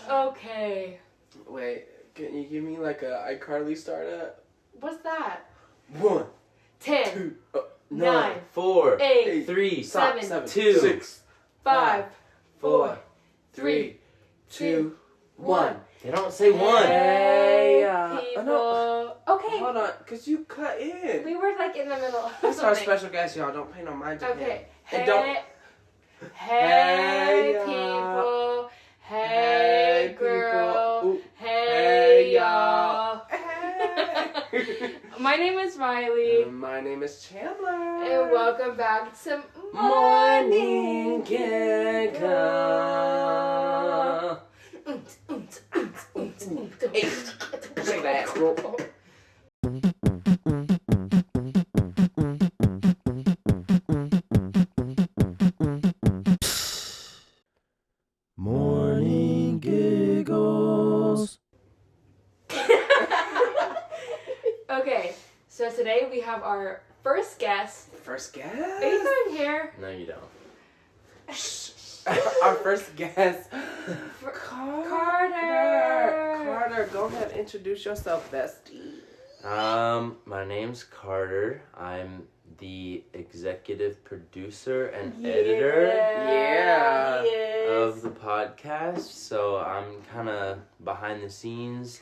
Okay. Wait, can you give me like a iCarly startup? What's that? 1, 10, 2, 9, 4, 8, 3, 7, 2, 6, 5, 4, 3, 2, 1. They don't say one. Hey, people. no. Okay. Hold on, cause you cut in. We were like in the middle of That's our something. special guest, y'all. Don't pay no mind to him. Okay. And don't. Hey, y'all. people. Hey, Hey, girl. people. Ooh. Hey, y'all. Hey. My name is Riley. My name is Chandler. And welcome back to Morning Giggles. Say that, bro. Morning Giggles. Okay, so today we have our first guest. First guest? Are you coming here? No, you don't. Our first guest, Carter. Carter, go ahead and introduce yourself, bestie. My name's Carter. I'm the executive producer and editor Yeah. of the podcast, so I'm kind of behind the scenes.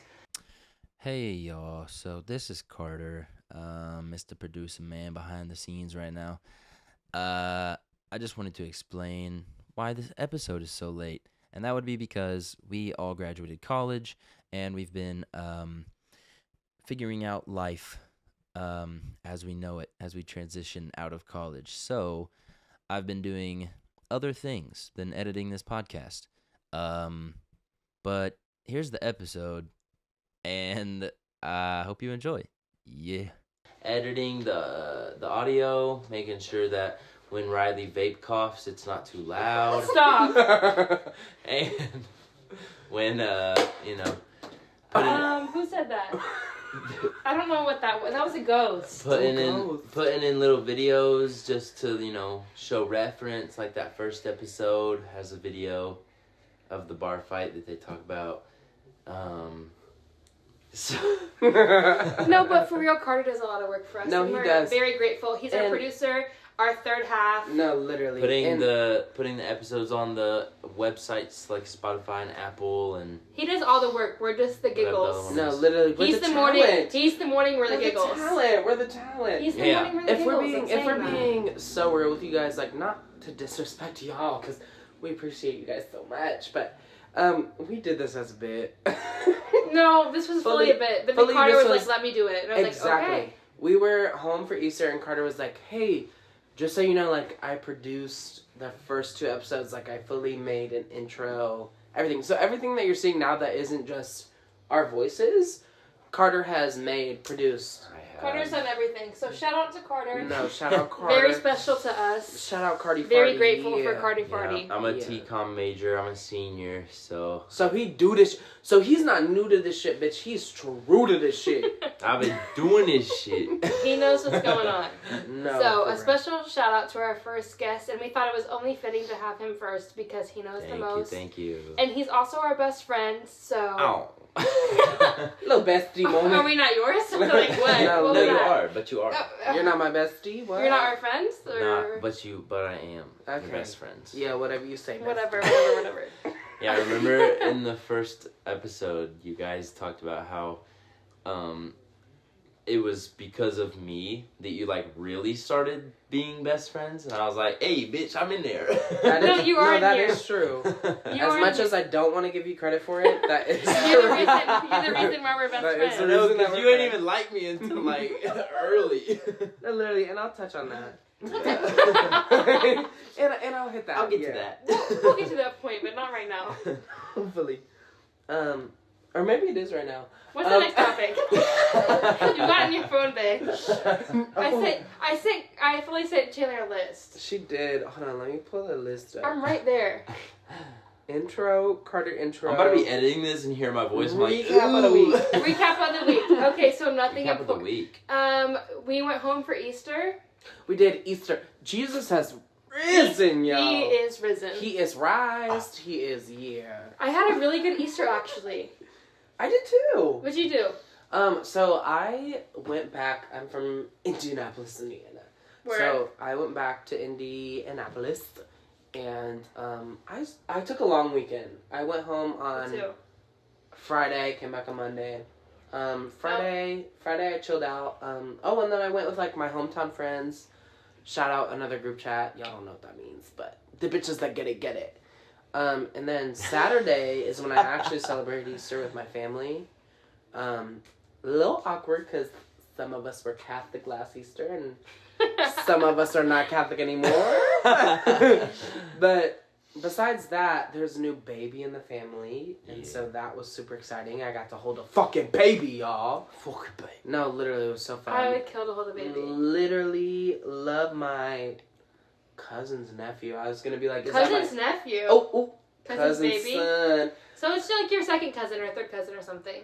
Hey y'all, so this is Carter, Mr. Producer Man behind the scenes right now. I just wanted to explain why this episode is so late, and that would be because we all graduated college, and we've been figuring out life as we know it, as we transition out of college. So I've been doing other things than editing this podcast. But here's the episode, and I hope you enjoy. Yeah. Editing the audio, making sure that when Riley vape coughs, it's not too loud. Stop. And when, Who said that? I don't know what that was. That was a ghost. putting in little videos just to, show reference. Like that first episode has a video of the bar fight that they talk about. So No, but for real, Carter does a lot of work for us. No, and he we're does. very grateful. He's our And- producer, our third half. No, literally. putting the episodes on the websites like Spotify and Apple and He does all the work. We're just the giggles. No, literally. We're He's the the morning. talent. He's the morning. We're the giggles. We're the talent. He's the Yeah. morning. We're the If giggles. we're I'm saying being so real with you guys, like, not to disrespect y'all, because we appreciate you guys so much, but we did this as a bit. that. No, this was fully a bit. But then fully Carter this was was- like, "Let me do it." And I was Exactly. like, "Okay." We were home for Easter, and Carter was like, "Hey, just so you know, like, I produced the first 2 episodes. Like, I fully made an intro, everything. So everything that you're seeing now that isn't just our voices, Carter has made, produced. Carter's done everything. So shout out to Carter. No, shout out Carter. Very special to us. Shout out Cardi Very Farty, grateful for yeah. Cardi Yeah, Farty. I'm a Yeah. T-Com major. I'm a senior, so So he do this. So he's not new to this shit, bitch. He's true to this shit. I've been doing this shit. He knows what's going on. No. So, for a real. special shout out to our first guest, and we thought it was only fitting to have him first because he knows the most. Thank you. And he's also our best friend, so. Ow. Little bestie Are moment. we not yours? Like, what? No, What No, was you that? are, but you are. You're not my bestie. What? You're not our friends? Or... Not, but I am. Okay. Your best friends. Yeah, whatever you say. bestie. Whatever. Yeah, I remember in the first episode, you guys talked about how, it was because of me that you really started being best friends, and I was like, "Hey, bitch, I'm in there." That No, is- you are in that here. is true. You As are much in- as I don't want to give you credit for it, that is You're the true. reason why we're best That is friends. the No, reason that because we're you ain't friends. even like me until early. No, literally, and I'll touch on that. and I'll hit that. I'll get to yeah. that. We'll get to that point, but not right now. Hopefully. Or maybe it is right now. What's the next topic? You got in your phone, babe. I fully sent Chandler a list. She did. Hold on, let me pull the list up. I'm right there. Intro, Carter intro. I'm about to be editing this and hear my voice. I'm like, Recap of the week. Recap of the week. Okay, so nothing Recap of the important. week. We went home for Easter. We did Easter. Jesus has risen, yo. He is risen. He is rised. He is, I had a really good Easter, actually. I did too. What'd you do? So I went back. I'm from Indianapolis, Indiana. Where? So I went back to Indianapolis, and I took a long weekend. I went home on Friday, came back on Monday. Friday I chilled out. And then I went with like my hometown friends. Shout out another group chat. Y'all don't know what that means, but the bitches that get it. And then Saturday is when I actually celebrated Easter with my family. A little awkward because some of us were Catholic last Easter and some of us are not Catholic anymore. But besides that, there's a new baby in the family, and so that was super exciting. I got to hold a fucking baby, y'all. Fucking baby. No, literally, it was so fun. I would kill to hold a baby. Literally love my cousin's nephew. I was gonna be like, Cousin's nephew? Oh. Cousin's baby? Son. So it's like your second cousin or third cousin or something.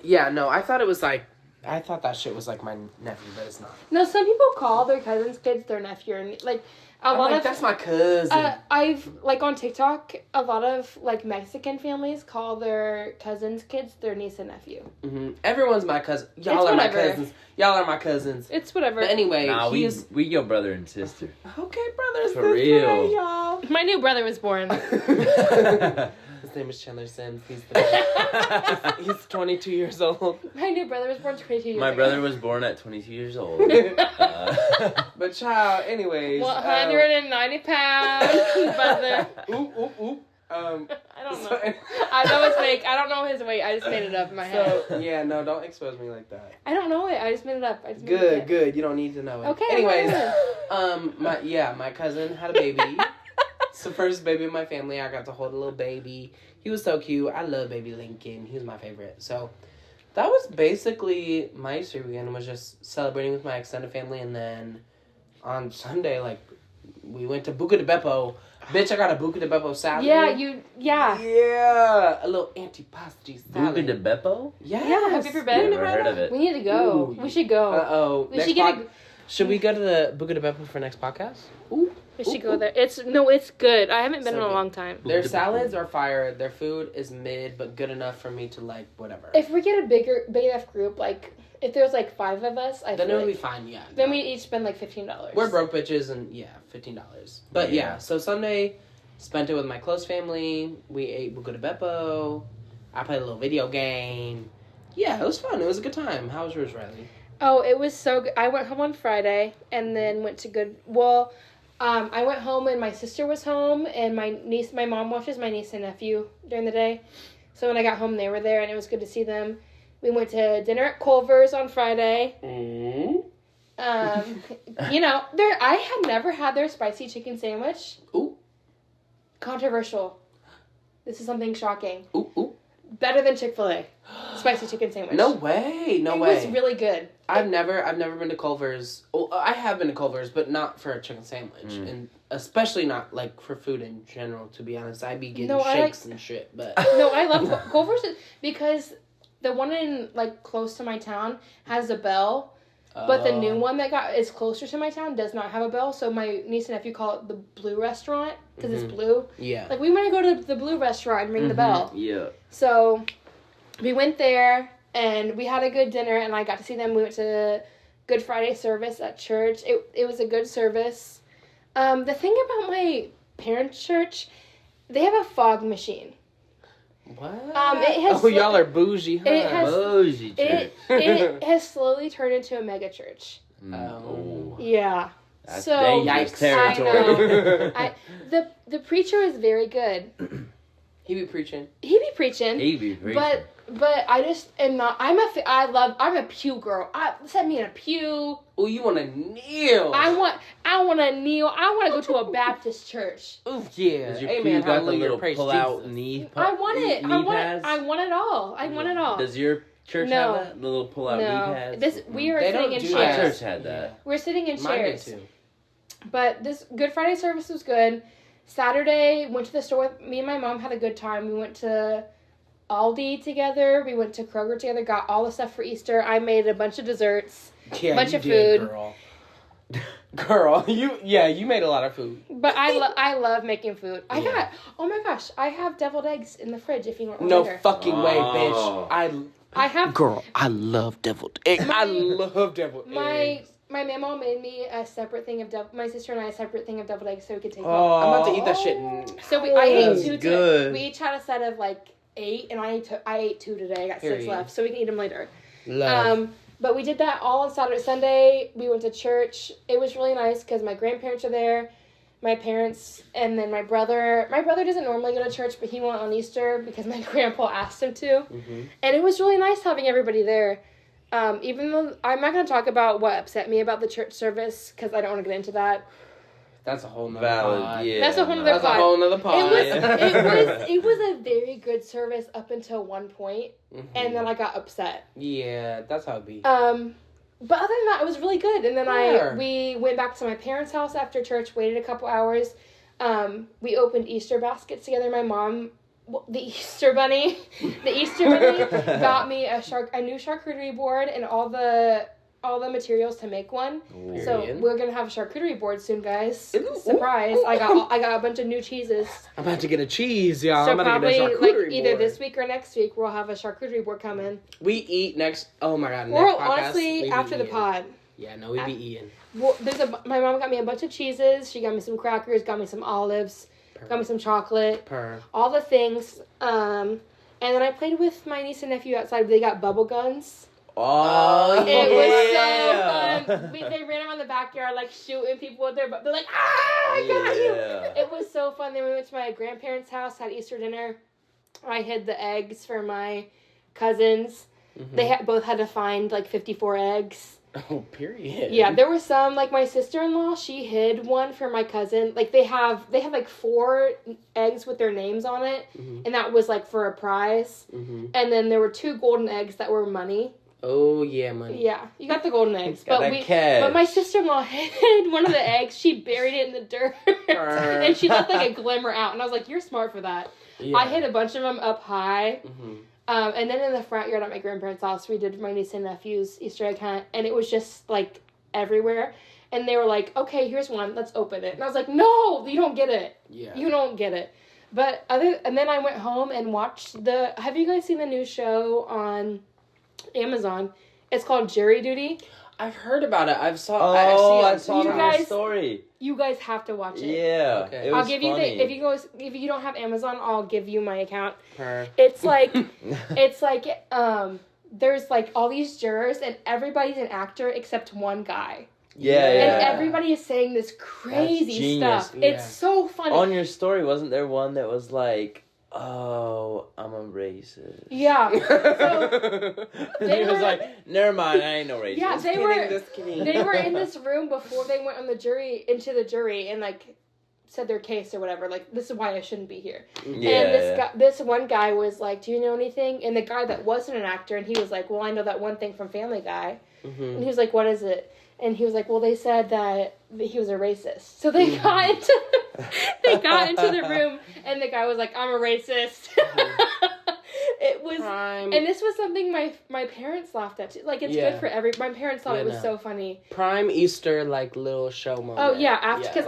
Yeah, no, I thought that shit was like my nephew, but it's not. No, some people call their cousin's kids their nephew, and like a lot of that's my cousin. I've like on TikTok, a lot of like Mexican families call their cousins' kids their niece and nephew. Mm-hmm. Everyone's my cousin. Y'all It's are whatever. my cousins. Y'all are my cousins. It's whatever. But anyway, Nah, we your brother and sister. Okay, brothers. For real. Y'all. My new brother was born. His name is Chandler Sims. He's 22 years old. My new brother was born 22 years My ago. brother was born at 22 years old. But child, anyways. 190 pounds, brother. Ooh. I don't know. I know it's fake. I don't know his weight. I just made it up in my head. So, yeah, no, don't expose me like that. I don't know it. I just made it up. Good. You don't need to know it. Okay. Anyways, my cousin had a baby. It's the first baby in my family. I got to hold a little baby. He was so cute. I love baby Lincoln. He was my favorite. So that was basically my Easter weekend, was just celebrating with my extended family. And then on Sunday, like, we went to Buca de Beppo. Bitch, I got a Buca de Beppo salad. Yeah. Yeah. A little antipasti salad. Buca de Beppo? Yeah. Have you ever been? Never heard of it. We need to go. Ooh. We should go. Uh-oh. We should get Should we go to the Buca de Beppo for next podcast? Ooh. We should go there. It's good. I haven't been So in a good. long time. Their salads are fire. Their food is mid, but good enough for me to like whatever. If we get a big enough group, like if there's like 5 of us, Then it'll be fine. Yeah. Then we each spend like $15. We're broke bitches, and $15. But yeah, so Sunday, spent it with my close family. We ate Buca de Beppo. I played a little video game. Yeah, it was fun. It was a good time. How was yours, Riley? Oh, it was so good. I went home on Friday and then went to I went home and my sister was home, and my mom watches my niece and nephew during the day. So when I got home, they were there, and it was good to see them. We went to dinner at Culver's on Friday. I had never had their spicy chicken sandwich. Ooh. Controversial. This is something shocking. Ooh. Better than Chick-fil-A. Spicy chicken sandwich. No way. It was really good. I've never been to Culver's. Oh, I have been to Culver's, but not for a chicken sandwich, and especially not like for food in general. To be honest, I'd be getting shakes and shit. But no, I love Culver's because the one in like close to my town has a bell, but the new one that is closer to my town does not have a bell. So my niece and nephew call it the Blue Restaurant because it's blue. Yeah, like we want to go to the Blue Restaurant and ring the bell. Yeah. So we went there. And we had a good dinner, and I got to see them. We went to Good Friday service at church. It was a good service. The thing about my parents' church, they have a fog machine. What? Y'all are bougie, huh? Bougie church. It has slowly turned into a mega church. Oh. Yeah. That's so dangerous territory. I know. The preacher is very good. He be preaching. But I just am not. I'm a pew girl. Set me in a pew. Oh, you want to kneel? I want to kneel. I want to go to a Baptist church. Oh yeah. Does your Amen. pew got the Hallelujah. little Praise pull-out Jesus. knee? I want it. Knee pads? I want it all. I want it all. Does your church have that? The little pull-out knee pads? We are They sitting don't in do My that. chairs. church had that. We're sitting in Mine did chairs. too. But this Good Friday service was good. Saturday, went to the store with me and my mom. Had a good time. We went to Aldi together. We went to Kroger together. Got all the stuff for Easter. I made a bunch of desserts. Yeah, Bunch you of did, food. girl. Girl, you made a lot of food. But I love making food. Oh my gosh, I have deviled eggs in the fridge if you want one No later. fucking way, bitch. I have... Girl, I love deviled eggs. I love deviled eggs. My mama made me a separate thing of my sister and I a separate thing of deviled eggs so we could take home. I'm about to eat that shit. So I ate 2 good. We each had a set of like 8, and I ate 2 today. I got 6 left, so we can eat them later. Love. But we did that all on Saturday, Sunday. We went to church. It was really nice because my grandparents are there, my parents, and then my brother. My brother doesn't normally go to church, but he went on Easter because my grandpa asked him to. Mm-hmm. And it was really nice having everybody there. Even though I'm not going to talk about what upset me about the church service because I don't want to get into that. That's a whole nother pod. Yeah. That's a whole nother pod. That's a whole nother pod. It was a very good service up until one point, and then I got upset. Yeah, that's how it be. But other than that, it was really good. And then we went back to my parents' house after church, waited a couple hours. We opened Easter baskets together. My mom, the Easter Bunny got me a new charcuterie board and all the materials to make one. Ooh. So we're gonna have a charcuterie board soon, guys. Surprise! I got a bunch of new cheeses. I'm about to get a cheese, y'all. So I'm about probably to get a charcuterie board. either this week or next week we'll have a charcuterie board coming. We eat next. Oh my god! Or next podcast, honestly, after the pod. Yeah, no, we be eating. Well, my mom got me a bunch of cheeses. She got me some crackers. Got me some olives. Got me some chocolate. All the things. And then I played with my niece and nephew outside. They got bubble guns. Oh, yeah. It was so fun. They ran around the backyard, like, shooting people with their... They're like, I got you! It was so fun. Then we went to my grandparents' house, had Easter dinner. I hid the eggs for my cousins. Mm-hmm. They both had to find, like, 54 eggs. Oh, period. Yeah, there were some, like, my sister-in-law, she hid one for my cousin. Like, they have like, 4 eggs with their names on it, and that was, like, for a prize. Mm-hmm. And then there were 2 golden eggs that were money. Oh, yeah, money. Yeah, you got the golden eggs. But my sister-in-law hid one of the eggs. She buried it in the dirt. And she left, like, a glimmer out. And I was like, you're smart for that. Yeah. I hid a bunch of them up high. Mm-hmm. And then in the front yard at my grandparents' house, we did my niece and nephew's Easter egg hunt. And it was just, like, everywhere. And they were like, okay, here's one. Let's open it. And I was like, no, you don't get it. Yeah. You don't get it. But and then I went home and watched have you guys seen the new show on Amazon? It's called Jury Duty. I've heard about it. I saw it on my story. You guys have to watch it. Yeah, okay. I'll give funny. You if you don't have Amazon, I'll give you my account. Her. It's like there's like all these jurors and everybody's an actor except one guy. Yeah. And everybody is saying this crazy stuff. Yeah. It's so funny. On your story, wasn't there one that was like, oh, I'm a racist? Yeah. So he was like, never mind, I ain't no racist. Yeah, they were in this room before they went into the jury and like said their case or whatever. Like, this is why I shouldn't be here. Yeah. And this one guy was like, do you know anything? And the guy that wasn't an actor, and he was like, well, I know that one thing from Family Guy. Mm-hmm. And he was like, what is it? And he was like, well, they said that he was a racist. So they got into the room, and the guy was like, I'm a racist. It was, Prime. And this was something my parents laughed at too. Like, it's good for my parents thought it was so funny. Prime Easter, like, little show moment. Oh, yeah, because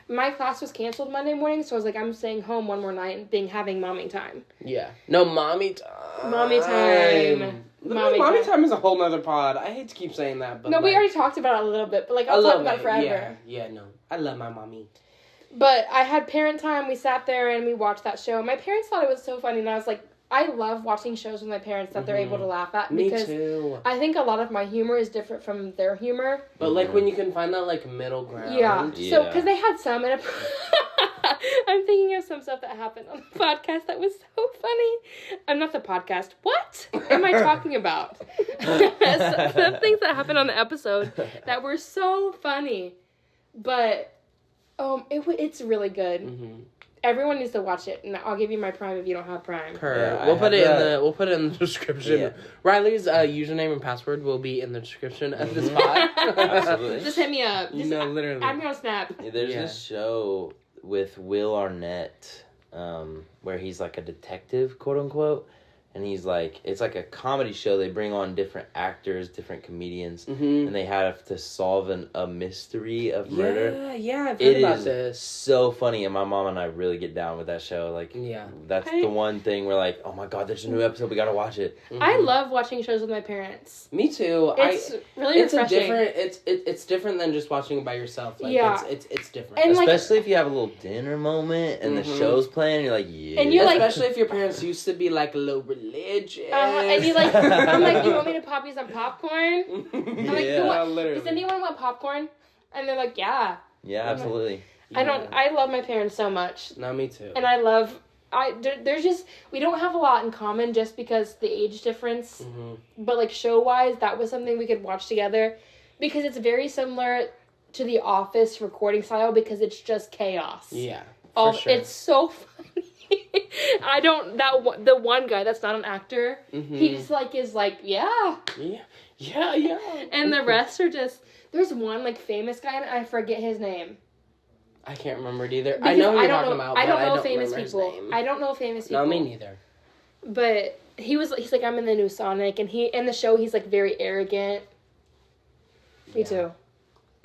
my class was canceled Monday morning, so I was like, I'm staying home one more night and having mommy time. Yeah. No, mommy time. Mommy time. Mommy time is a whole nother pod. I hate to keep saying that, but... No, we already talked about it a little bit, but, like, I'll talk about it forever. Yeah, no. I love my mommy. But I had parent time. We sat there and we watched that show. My parents thought it was so funny, and I was like, I love watching shows with my parents that they're able to laugh at. Because me too. I think a lot of my humor is different from their humor. But, like, when you can find that, like, middle ground. Yeah. So, because they had some... I'm thinking of some stuff that happened on the podcast that was so funny. I'm not the podcast. What am I talking about? Some things that happened on the episode that were so funny. But it's really good. Mm-hmm. Everyone needs to watch it, and I'll give you my Prime if you don't have Prime. We'll put it in the description. Yeah. Riley's username and password will be in the description of this pod. Absolutely. Just hit me up. Literally. Add me on Snap. Yeah, there's this show with Will Arnett, where he's like a detective, quote unquote, and he's like, it's like a comedy show. They bring on different actors, different comedians, Mm-hmm. and they have to solve a mystery of murder. Yeah, I've heard about It this. is so funny, and my mom and I really get down with that show. Like, that's the one thing we're like, oh my god, there's a new episode, we gotta watch it. Mm-hmm. I love watching shows with my parents. Me too. It's really refreshing. It's different than just watching it by yourself. Like, yeah, it's different. And especially if you have a little dinner moment and the show's playing, and you're like, yeah. And you're especially if your parents used to be like a little religious. And you like, I'm like, you want me to pop you some popcorn? I'm like, literally. Does anyone want popcorn? And they're like, yeah. Yeah, absolutely. I love my parents so much. No, me too. And there's just, we don't have a lot in common just because the age difference. Mm-hmm. But like show wise, that was something we could watch together because it's very similar to The Office recording style because it's just chaos. Yeah. For sure. It's so funny. The one guy that's not an actor, he just like is like, yeah. And the rest are just, there's one like famous guy and I forget his name. I can't remember it either. Because I know who you're talking about. I don't know remember famous his people. name. I don't know famous people. No, me neither. But he's like, I'm in the new Sonic, and in the show he's like very arrogant. Me too.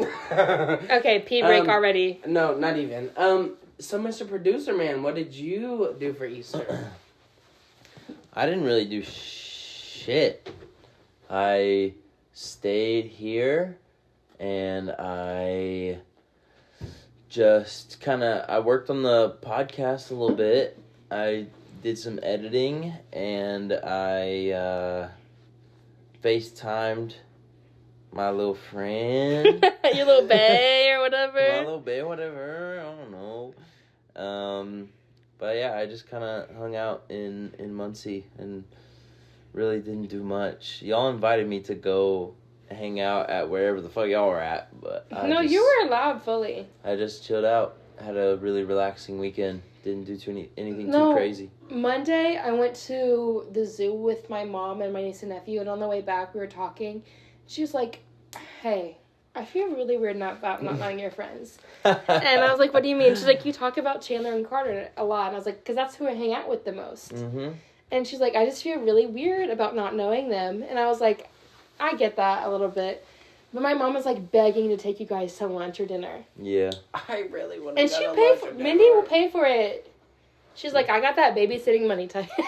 Okay, pee break already. No, not even. So Mr. Producer Man, what did you do for Easter? I didn't really do shit. I stayed here and I just I worked on the podcast a little bit. I did some editing and I FaceTimed my little friend. Your little bae or whatever. My little bae, whatever. I don't know. But yeah, I just kind of hung out in Muncie and really didn't do much. Y'all invited me to go hang out at wherever the fuck y'all were at, but you were allowed fully. I just chilled out. Had a really relaxing weekend. Didn't do anything too crazy. Monday, I went to the zoo with my mom and my niece and nephew, and on the way back, we were talking. She was like, hey, I feel really weird about not knowing your friends. And I was like, what do you mean? She's like, you talk about Chandler and Carter a lot. And I was like, because that's who I hang out with the most. Mm-hmm. And she's like, I just feel really weird about not knowing them. And I was like, I get that a little bit. But my mom was like begging to take you guys to lunch or dinner. Yeah. I really want to. And she paid for it. Mindy will pay for it. She's like, I got that babysitting money type. She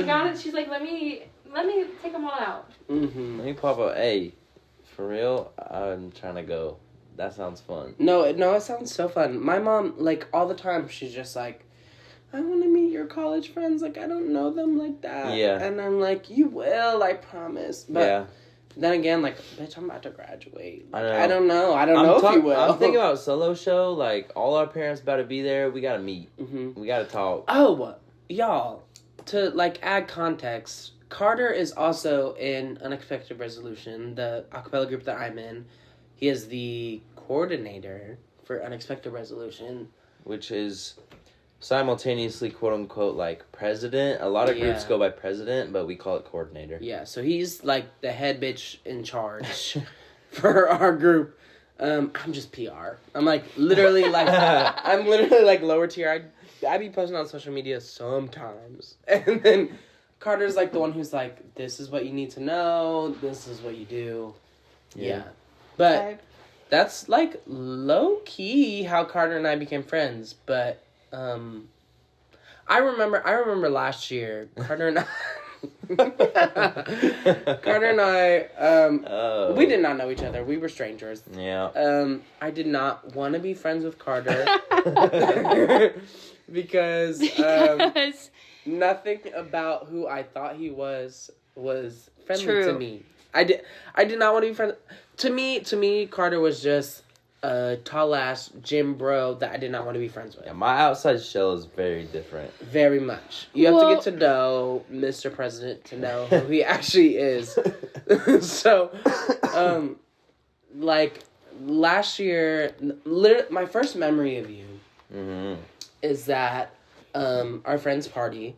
got it. She's like, let me take them all out. Mm-hmm. Let me pop up. Hey, for real, I'm trying to go. That sounds fun. No, it sounds so fun. My mom, like, all the time, she's just like, I want to meet your college friends. Like, I don't know them like that. Yeah. And I'm like, you will, I promise. But then again, like, bitch, I'm about to graduate. Like, I don't know. I don't know if you will. I'm thinking about a solo show. Like, all our parents about to be there. We got to meet. Mm-hmm. We got to talk. Oh, y'all, to, like, add context, Carter is also in Unexpected Resolution, the acapella group that I'm in. He is the coordinator for Unexpected Resolution. Which is simultaneously, quote unquote, like president. A lot of groups go by president, but we call it coordinator. Yeah, so he's like the head bitch in charge for our group. I'm just PR. I'm like literally like I'm literally like lower tier. I be posting on social media sometimes, and then Carter's like the one who's like, this is what you need to know. This is what you do. Yeah. But that's like low key how Carter and I became friends. But I remember last year Carter and I we did not know each other. We were strangers. Yeah. I did not want to be friends with Carter because nothing about who I thought he was friendly to me. I did not want to be friends. To me, Carter was just a tall ass gym bro that I did not want to be friends with. Yeah, my outside shell is very different. Very much. You have to get to know Mr. President to know who he actually is. So, like last year, my first memory of you is that our friend's party,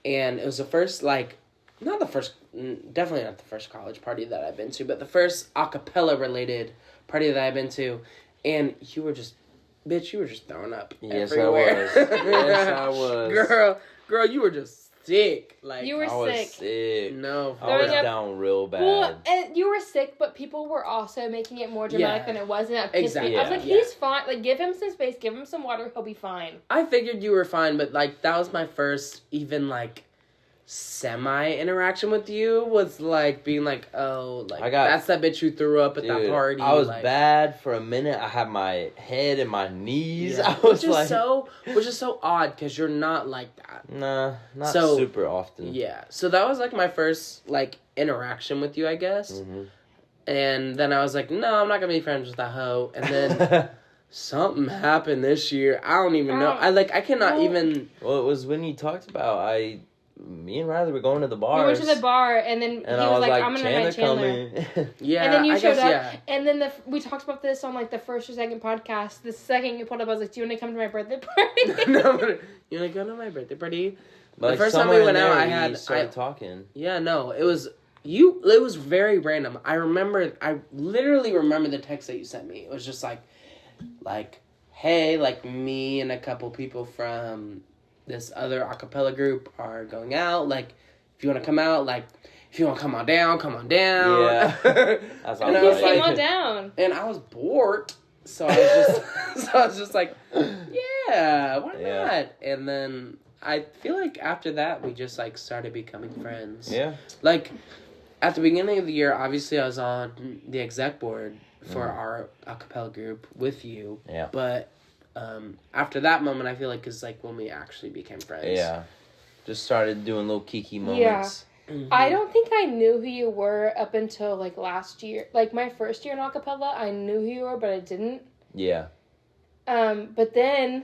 and it was the first definitely not the first college party that I've been to, but the first a cappella related party that I've been to, and you were just bitch, you were just throwing up Yes, everywhere. I was. Yes, I was. Girl, you were just sick. Like, You were I was sick. sick. No. I was Throwing up- down real bad. Well, and you were sick, but people were also making it more dramatic Yeah. than it was. And that pissed Exactly. me. I was like, Yeah. he's fine. Like, give him some space. Give him some water. He'll be fine. I figured you were fine, but, like, that was my first even, like, semi-interaction with you, was, like, being like, oh, like, that's that bitch who threw up at that party. I was like, bad for a minute. I had my head and my knees. Yeah. I was which is so odd, because you're not like that. Nah, not So, super often. Yeah. So that was, like, my first, like, interaction with you, I guess. Mm-hmm. And then I was like, no, I'm not going to be friends with that hoe. And then something happened this year. I don't even know. I cannot even... Well, it was when you talked about, me and Riley were going to the bar. We went to the bar, and then he was like, I'm going to invite Chandler. Yeah, and then you I showed guess, up, yeah. and then we talked about this on, like, the first or second podcast. The second you pulled up, I was like, do you want to come to my birthday party? No, you want to go to my birthday party? But The first time we went out, I started talking. Yeah, no, it was very random. I literally remember the text that you sent me. It was just like, hey, like, me and a couple people from this other acapella group are going out. Like, if you want to come out, like, if you want to come on down, come on down. Yeah. That's all. And I was Came like, on down. and I was bored, so I was just like, yeah, why not? And then I feel like after that, we just, like, started becoming friends. Yeah. Like, at the beginning of the year, obviously I was on the exec board for our acapella group with you. Yeah. But after that moment, I feel like is like when we actually became friends. Yeah. Just started doing little kiki moments. Yeah. Mm-hmm. I don't think I knew who you were up until, like, last year. Like, my first year in acapella, I knew who you were, but I didn't. Yeah. But then,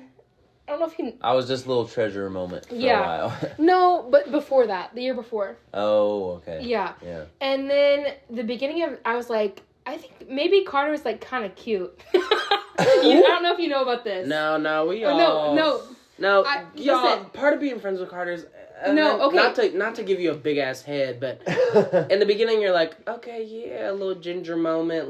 I don't know if you... I was just a little treasure moment for a while. No, but before that, the year before. Oh, okay. Yeah. Yeah. And then the beginning of, I was like, I think maybe Carter was, like, kind of cute. I don't know if you know about this. No, we or all... No. Y'all, Listen. part of being friends with Carter is... okay. Not to give you a big-ass head, but in the beginning, you're like, okay, yeah, a little ginger moment,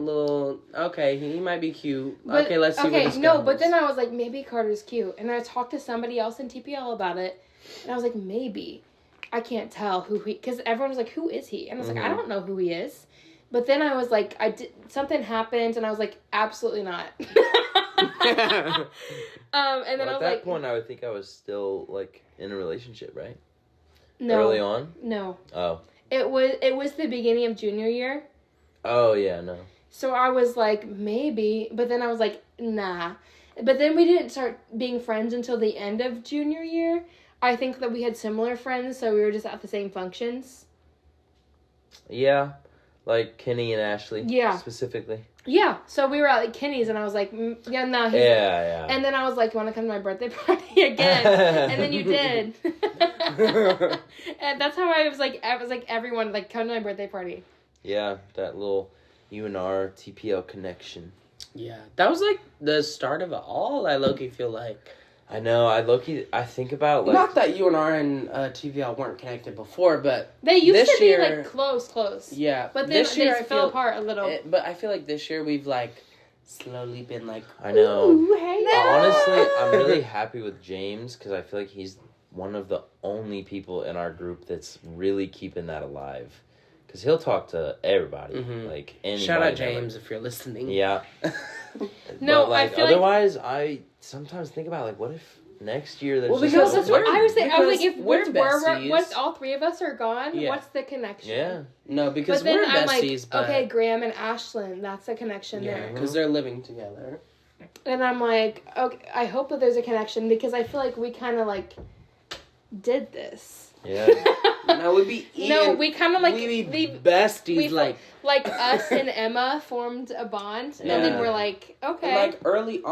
okay, he might be cute. But, okay, let's see where this goes. But then I was like, maybe Carter's cute. And I talked to somebody else in TPL about it, and I was like, maybe. I can't tell who he... Because everyone was like, who is he? And I was like, I don't know who he is. But then I was like, something happened, and I was like, absolutely not. And then I was at that like... point, I would think I was still, like, in a relationship, right? No. Early on? No. Oh. It was the beginning of junior year. Oh, yeah, no. So I was like, maybe. But then I was like, nah. But then we didn't start being friends until the end of junior year. I think that we had similar friends, so we were just at the same functions. Yeah. Like Kenny and Ashley. Yeah. Specifically. Yeah. So we were at, like, Kenny's, and I was like, yeah, no. Yeah. And then I was like, you want to come to my birthday party again? And then you did. And that's how I was like, everyone, like, come to my birthday party. Yeah, that little UNR TPL connection. Yeah, that was, like, the start of it all, I low-key feel like. I know, I think about, like... Not that UNR and TVL weren't connected before, but... They used to be, like, close. Yeah. But then they fell apart a little. But I feel like this year we've, like, slowly been, like... I know. Ooh, hey. Honestly, I'm really happy with James, because I feel like he's one of the only people in our group that's really keeping that alive. Because he'll talk to everybody. Mm-hmm. Like, anybody. Shout out James if you're listening. Yeah. No, but, like, I feel otherwise, I sometimes think about, like, what if next year there's just... Because that's what I was saying. I was like, if we're besties. once all three of us are gone, Yeah. what's the connection? Yeah. No, because but then we're I'm besties, like, but... okay, Graham and Ashlyn, that's a connection Yeah, there. because they're living together. And I'm like, okay, I hope that there's a connection, because I feel like we kind of, like, did this. Yeah. No, we'd be eating... No, we kind of, like... We'd be besties, like... Like, us and Emma formed a bond, Yeah. and then we're like, okay. And, like, early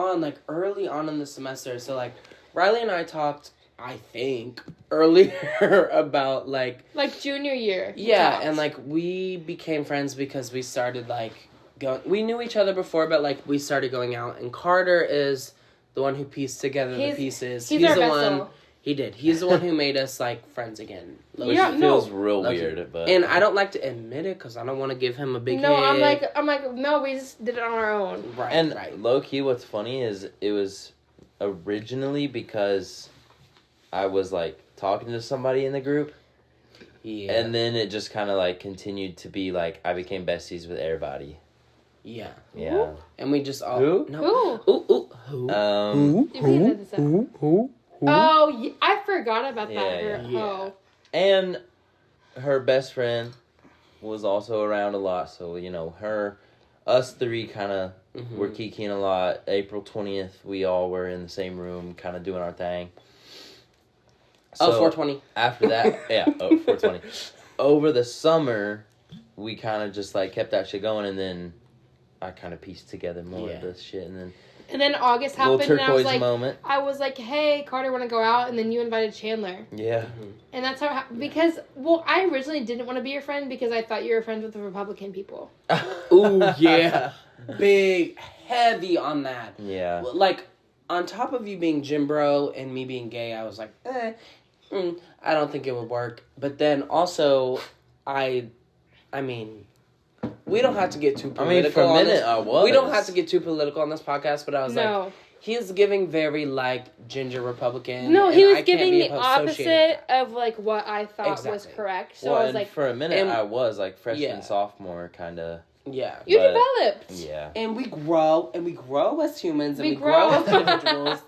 on in the semester, so, like, Riley and I talked, I think, earlier about, like... Like, junior year. Yeah, and, like, we became friends because we started, like, going... We knew each other before, but, like, we started going out, and Carter is the one who pieced together the pieces. He's our the vessel. one... He did. He's the one who made us, like, friends again. Which feels real weird, but... And I don't like to admit it, because I don't want to give him a big No, hit. I'm like, no, we just did it on our own. Right, and right. low-key, what's funny is it was originally because I was, like, talking to somebody in the group. Yeah. And then it just kind of, like, continued to be, like, I became besties with everybody. Yeah. Yeah. Who? And we just all... Who? No. Who? Ooh. Who? Who? Oh, I forgot about that. Yeah, yeah. Oh. And her best friend was also around a lot, so, you know, us three kind of were kikiing a lot. April 20th, we all were in the same room, kind of doing our thing. So 420. After that, 420. Over the summer, we kind of just, like, kept that shit going, and then I kind of pieced together more of this shit, and then August a little happened, and moment. I was like, hey, Carter, want to go out? And then you invited Chandler. Yeah. And that's how, because, well, I originally didn't want to be your friend because I thought you were friends with the Republican people. Ooh, yeah. Big, heavy on that. Yeah. Like, on top of you being Jim Bro and me being gay, I was like, I don't think it would work. But then also, I mean, we don't have to get too political. I mean, for a minute, I was. We don't have to get too political on this podcast, but I was like, he's giving very, like, ginger Republican. No, he was giving the opposite of, like, what I thought was correct. So I was like... for a minute, I was, like, freshman, sophomore, kind of... Yeah. You developed. Yeah. And we grow as humans, and we grow as individuals.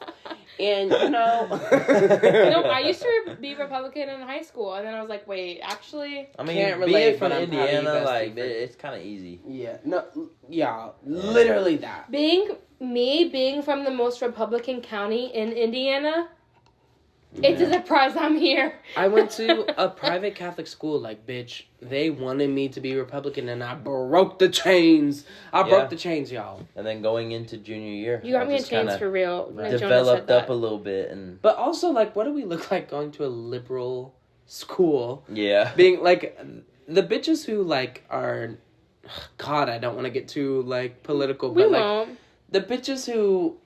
And, you know... I used to be Republican in high school, and then I was like, wait, actually... I mean, can't relate, being from Indiana, like, it's kind of easy. Yeah. No, yeah, literally that. Being from the most Republican county in Indiana... It's a surprise I'm here. I went to a private Catholic school. Like, bitch, they wanted me to be Republican, and I broke the chains. I broke the chains, y'all. And then going into junior year, you got me in chains for real. Developed up a little bit, and but also, like, what do we look like going to a liberal school? Yeah, being like the bitches who like are. God, I don't want to get too like political, but like the bitches who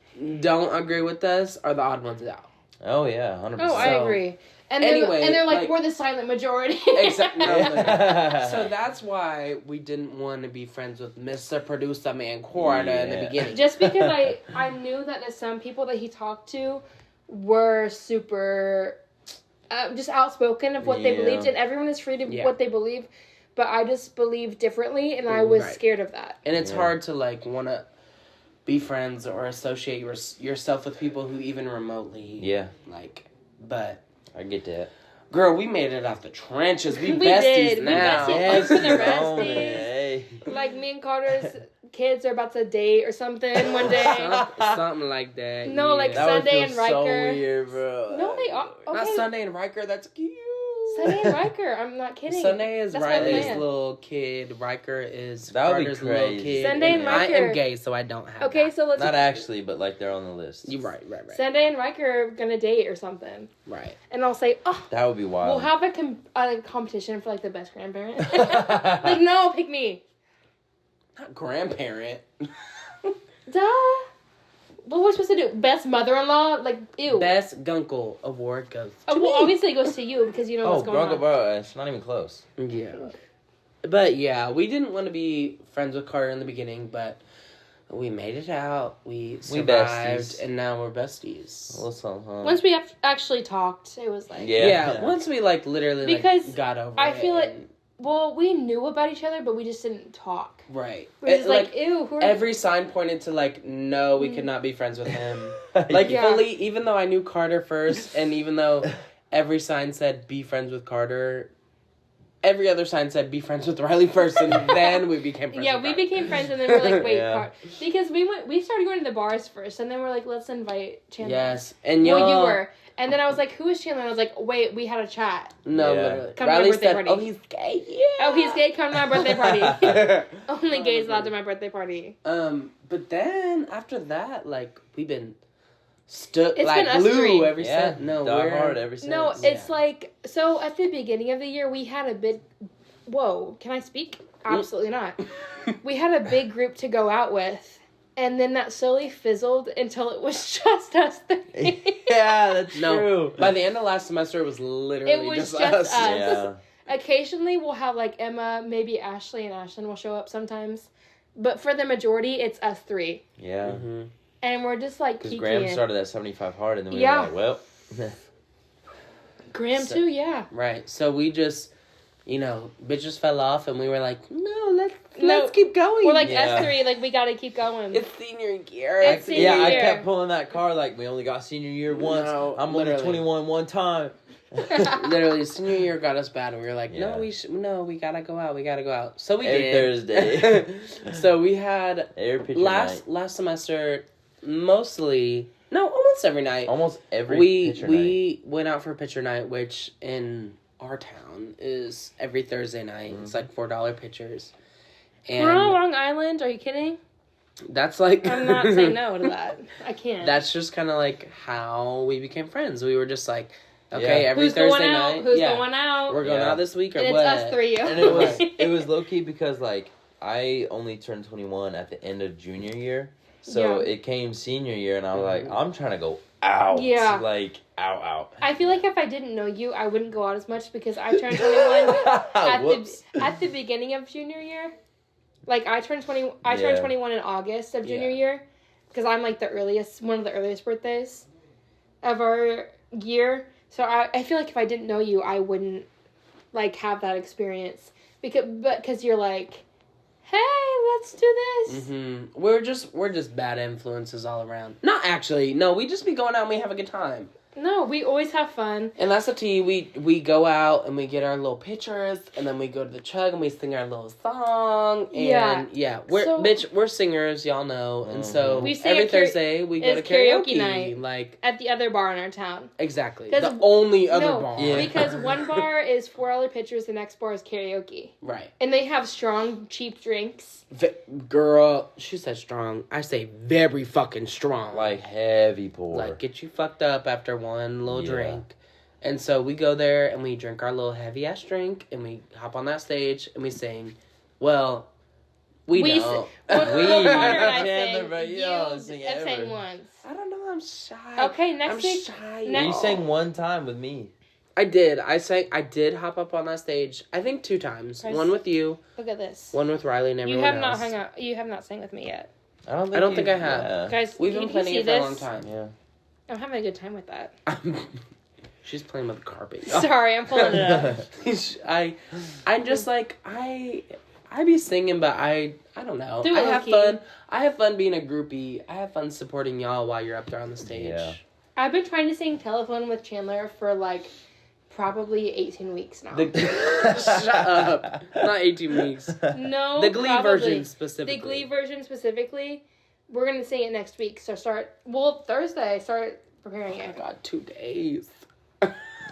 don't agree with us are the odd ones out. Oh yeah, 100%. Oh, I agree. And they're like, we're the silent majority. Exactly. So that's why we didn't want to be friends with Mr. Producer Man Carter in the beginning. Just because I knew that some people that he talked to were super just outspoken of what they believed, and everyone is free to what they believe, but I just believe differently, and I was scared of that. And it's hard to like want to be friends or associate yourself with people who even remotely like, but I get that. Girl, we made it out the trenches. We besties now. We besties. Like, me and Carter's kids are about to date or something one day. Something like that. No, like that Sunday and Riker. So weird, bro. No, they are. Okay. Not Sunday and Riker. That's cute. Sunday and Riker. I'm not kidding. Sunday is Riley's little kid. Riker is Carter's little kid. Sunday and Riker. I am gay, so I don't have that. So let's... Not actually, but, like, they're on the list. You're right. Sunday and Riker are gonna date or something. Right. And I'll say, oh... That would be wild. We'll have a competition for, like, the best grandparent. Like, no, pick me. Not grandparent. Duh. What are we supposed to do? Best mother-in-law? Like, ew. Best Gunkle award goes to me. Obviously it goes to you because you know what's going on. Bro, it's not even close. Yeah. But, yeah, we didn't want to be friends with Carter in the beginning, but we made it out. We survived, and now we're besties. Once we actually talked, it was like... Yeah, once we, like, literally, like, got over it. I feel like... Well, we knew about each other, but we just didn't talk. Right. We were just like, ew, who are every sign pointed to, like, no, we could not be friends with him. Like, fully, even though I knew Carter first, and even though every sign said, be friends with Carter, every other sign said, be friends with Riley first, and then we became friends with we became friends, and then we're like, wait, because we started going to the bars first, and then we're like, let's invite Chandler. Yes, and you were. And then I was like, who is Chandler? And I was like, wait, we had a chat. No, literally. Come Riley to my birthday party. Oh, he's gay? Yeah. Oh, he's gay? Come to my birthday party. Only gays allowed to my birthday party. But then, after that, like, we've been stuck, it's like, been glue ever since. No, we're hard ever since. No, it's like, so at the beginning of the year, we had a big, whoa, can I speak? Absolutely not. We had a big group to go out with. And then that slowly fizzled until it was just us three. Yeah, that's true. By the end of last semester, it was literally just us. Yeah. Occasionally, we'll have, like, Emma, maybe Ashley and Ashlyn will show up sometimes. But for the majority, it's us three. Yeah. Mm-hmm. And we're just, like, Because Graham started at 75 hard, and then we were like, well. Graham, too, yeah. Right. So we just, bitches fell off, and we were like, no, let's keep going. We're like S3, like, we gotta keep going. It's senior year. It's senior year. I kept pulling that card, like, we only got senior year once. No, I'm only 21 one time. Literally, senior year got us bad, and we were like, Yeah. we gotta go out. So we Every did. Thursday. So we had Every picture last semester, almost every night. Almost every picture we went out for picture night, which in our town is every Thursday night. Mm-hmm. It's like $4 pictures. We're on Long Island. Are you kidding? That's like I'm not saying no to that. I can't. That's just kind of like how we became friends. We were just like, okay, Yeah. every Who's Thursday going out? night, Who's going out? we're going Yeah. out this week or And what? it's us three. And it was low key because like I only turned 21 at the end of junior year, so Yeah. it came senior year, and I was like, I'm trying to go out. Yeah. Like out. I feel like if I didn't know you, I wouldn't go out as much because I turned 21 Whoops. at the beginning of junior year. Like I turned 21 in August of junior year because I'm like one of the earliest birthdays of our year. So I feel like if I didn't know you, I wouldn't like have that experience because you're like, hey, let's do this. Mm-hmm. We're just bad influences all around. Not actually. No, we just be going out and we have a good time. No, we always have fun. And that's the tea. We go out and we get our little pictures, and then we go to the chug and we sing our little song. And we're singers, y'all know. And so we sing every at Thursday we go to karaoke night, like at the other bar in our town. Exactly. The only other bar. Yeah. Because one bar is $4 pictures, the next bar is karaoke. Right. And they have strong, cheap drinks. Girl, she said strong. I say very fucking strong. Like heavy pour. Like get you fucked up after one little drink. And so we go there and we drink our little heavy ass drink and we hop on that stage and we sing. Well, we don't. Chandler, but you don't sing I've ever. sang once. I don't know. I'm shy. Okay, next I'm week. shy. You sang one time with me. I did. I did hop up on that stage. I think 2 times. Guys, one with you. Look at this. One with Riley and everyone You have else. not hung out. You have not sang with me yet. I don't think I have. Yeah. Guys, We've can been you planning see it for a this? long time. Yeah. I'm having a good time with that. She's playing with the carpet. Sorry, I'm pulling it up. I'm just like I be singing, but I don't know. Do it, I have low-key. fun. I have fun being a groupie. I have fun supporting y'all while you're up there on the stage. Yeah. I've been trying to sing Telephone with Chandler for like probably 18 weeks now. Shut up. Not 18 weeks. No, The Glee probably. version specifically. The Glee version specifically. We're gonna sing it next week. So Thursday. Start preparing Oh my it. God, 2 days.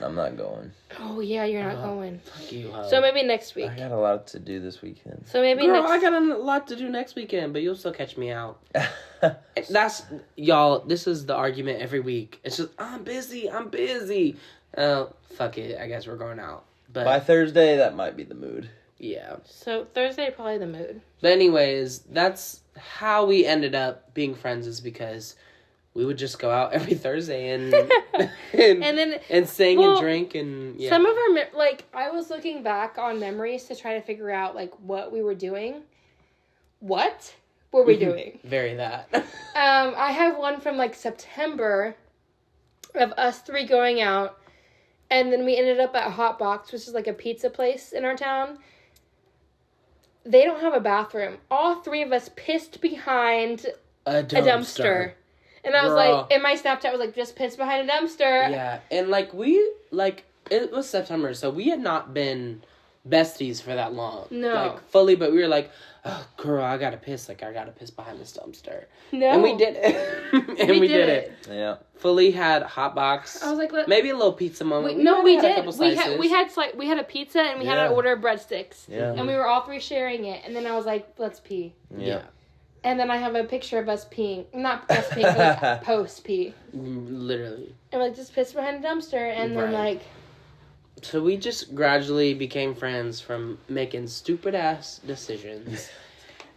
I'm not going. Oh yeah, you're not going. Fuck you, huh? So maybe next week. I got a lot to do this weekend. So maybe Girl, next. I got a lot to do next weekend, but you'll still catch me out. That's, y'all, this is the argument every week. It's just, I'm busy. Fuck it. I guess we're going out. But By Thursday, that might be the mood. yeah. So Thursday probably the mood. But anyways, that's how we ended up being friends, is because we would just go out every Thursday and and sing well, and drink and yeah. Some of our I was looking back on memories to try to figure out like what we were doing. What were we doing? Very that. I have one from like September of us 3 going out, and then we ended up at Hot Box, which is like a pizza place in our town. They don't have a bathroom. All 3 of us pissed behind A dumpster. And I was like, in my Snapchat was like, just piss behind a dumpster. Yeah, and it was September, so we had not been besties for that long. No. Like, fully, but we were like, oh, girl, I gotta piss. Like, I gotta piss behind this dumpster. No. And we did it. We did it. Yeah. Fully had hot box. I was like, maybe a little pizza moment. we might have had a did. couple slices. We had a pizza and we had Yeah. an order of breadsticks. Yeah. And we were all 3 sharing it. And then I was like, let's pee. Yeah. And then I have a picture of us peeing. Not us peeing, but like post pee. Literally. And like just piss behind a dumpster. And then Right. like, So we just gradually became friends from making stupid ass decisions.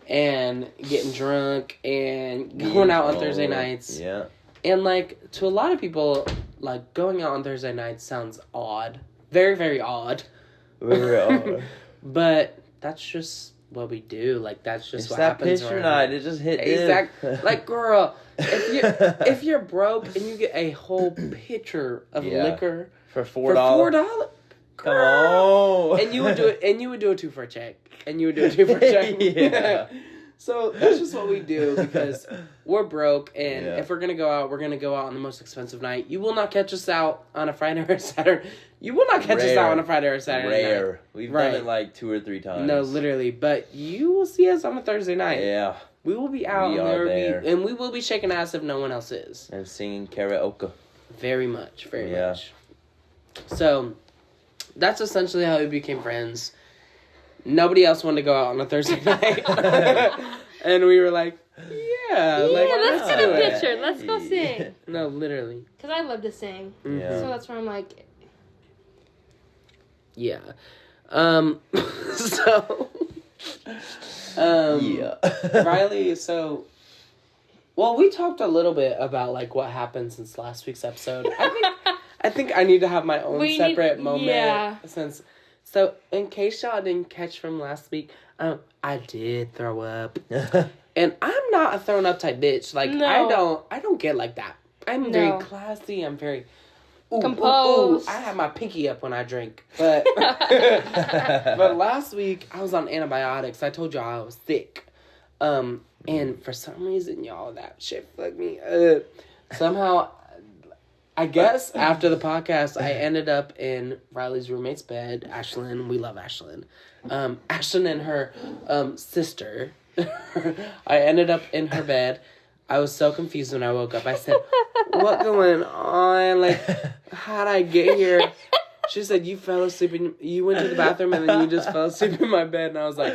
and getting drunk and going out on Thursday nights. Yeah. And, like, to a lot of people, like, going out on Thursday nights sounds odd. Very, very odd. Very odd. But that's just what we do. Like, that's just what that happens. Picture night. It just hit exactly. Like, girl, if you're broke and you get a whole pitcher of liquor for $4. For $4. Come on. And you would do it. And you would do it too for a check. And you would do it too for a check. Yeah. So that's just what we do because we're broke, and if we're gonna go out on the most expensive night. You will not catch us out on a Friday or a Saturday. You will not catch us out on a Friday or a Saturday night. We've done it like 2 or 3 times. No, literally. But you will see us on a Thursday night. Yeah. We will be out and we will be shaking ass if no one else is. And singing karaoke. Very much. So that's essentially how we became friends. Nobody else wanted to go out on a Thursday night. And we were like, let's get a picture. Let's go sing. No, literally. Because I love to sing. Yeah. So that's why I'm like... Yeah. Riley, well, we talked a little bit about, like, what happened since last week's episode. I think I need to have my own separate moment. Yeah. So, in case y'all didn't catch from last week, I did throw up. And I'm not a thrown up type bitch. Like, no. I don't get like that. I'm very classy. I'm very... composed. I have my pinky up when I drink. But but last week, I was on antibiotics. I told y'all I was sick. And for some reason, y'all, that shit fucked me up. Somehow... I guess after the podcast, I ended up in Riley's roommate's bed. Ashlyn, we love Ashlyn. Ashlyn and her sister. I ended up in her bed. I was so confused when I woke up. I said, "What going on? Like, how'd I get here?" She said, "You fell asleep and you went to the bathroom and then you just fell asleep in my bed." And I was like,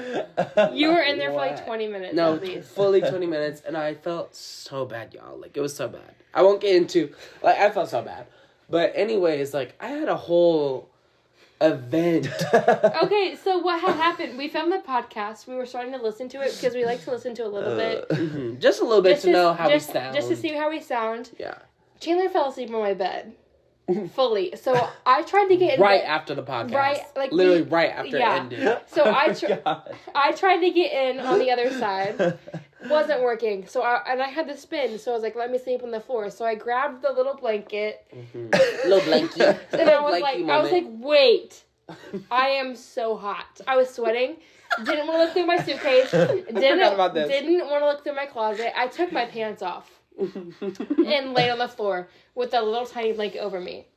"You were in there for like 20 minutes." No, at least. fully 20 minutes, and I felt so bad, y'all. Like, it was so bad. I won't get into, like, I felt so bad. But anyways, like, I had a whole event. Okay, so what had happened? We filmed the podcast. We were starting to listen to it because we like to listen to a little bit. Just a little bit to know how we sound. Just to see how we sound. Yeah. Chandler fell asleep on my bed. Fully. So I tried to get in right after the podcast. Right, like literally right after it ended. So I tried to get in on the other side. Wasn't working. So I had to spin. So I was like, let me sleep on the floor. So I grabbed the little blanket. Little blankie. And I was like, wait. I am so hot. I was sweating. Didn't want to look through my suitcase. Didn't want to look through my closet. I took my pants off. And laid on the floor with a little tiny blanket over me.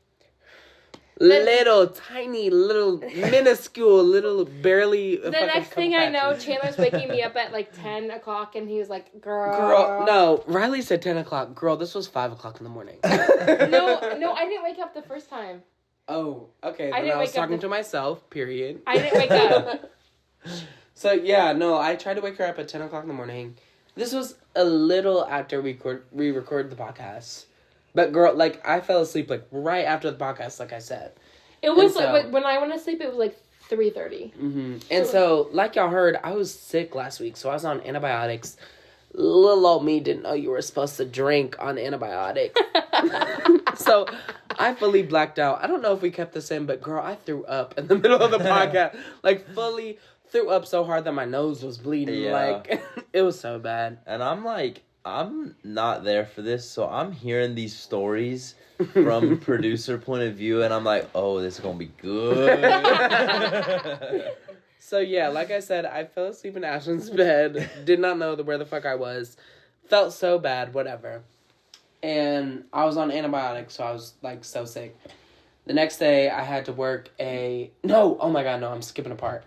Little tiny, little minuscule, little barely. The next thing I know, Chandler's waking me up at like 10 o'clock, and he was like, "Girl, no." Riley said 10 o'clock. Girl, this was 5 o'clock in the morning. No, I didn't wake up the first time. Oh, okay. I was talking to myself. Period. I didn't wake up. So yeah, no, I tried to wake her up at 10 o'clock in the morning. This was a little after we recorded the podcast. But girl, like, I fell asleep, like, right after the podcast, like I said. It was, like, when I went to sleep, it was, like, 3:30. Mm-hmm. And so, like y'all heard, I was sick last week, so I was on antibiotics. Little old me didn't know you were supposed to drink on antibiotics. So, I fully blacked out. I don't know if we kept this in, but girl, I threw up in the middle of the podcast. Like, fully threw up so hard that my nose was bleeding. Yeah. Like, it was so bad. And I'm like, I'm not there for this, so I'm hearing these stories from producer point of view, and I'm like, oh, this is gonna be good. So yeah, like I said, I fell asleep in Ashlyn's bed, did not know where the fuck I was, felt so bad, whatever. And I was on antibiotics, so I was, like, so sick. The next day, I had to work I'm skipping a part.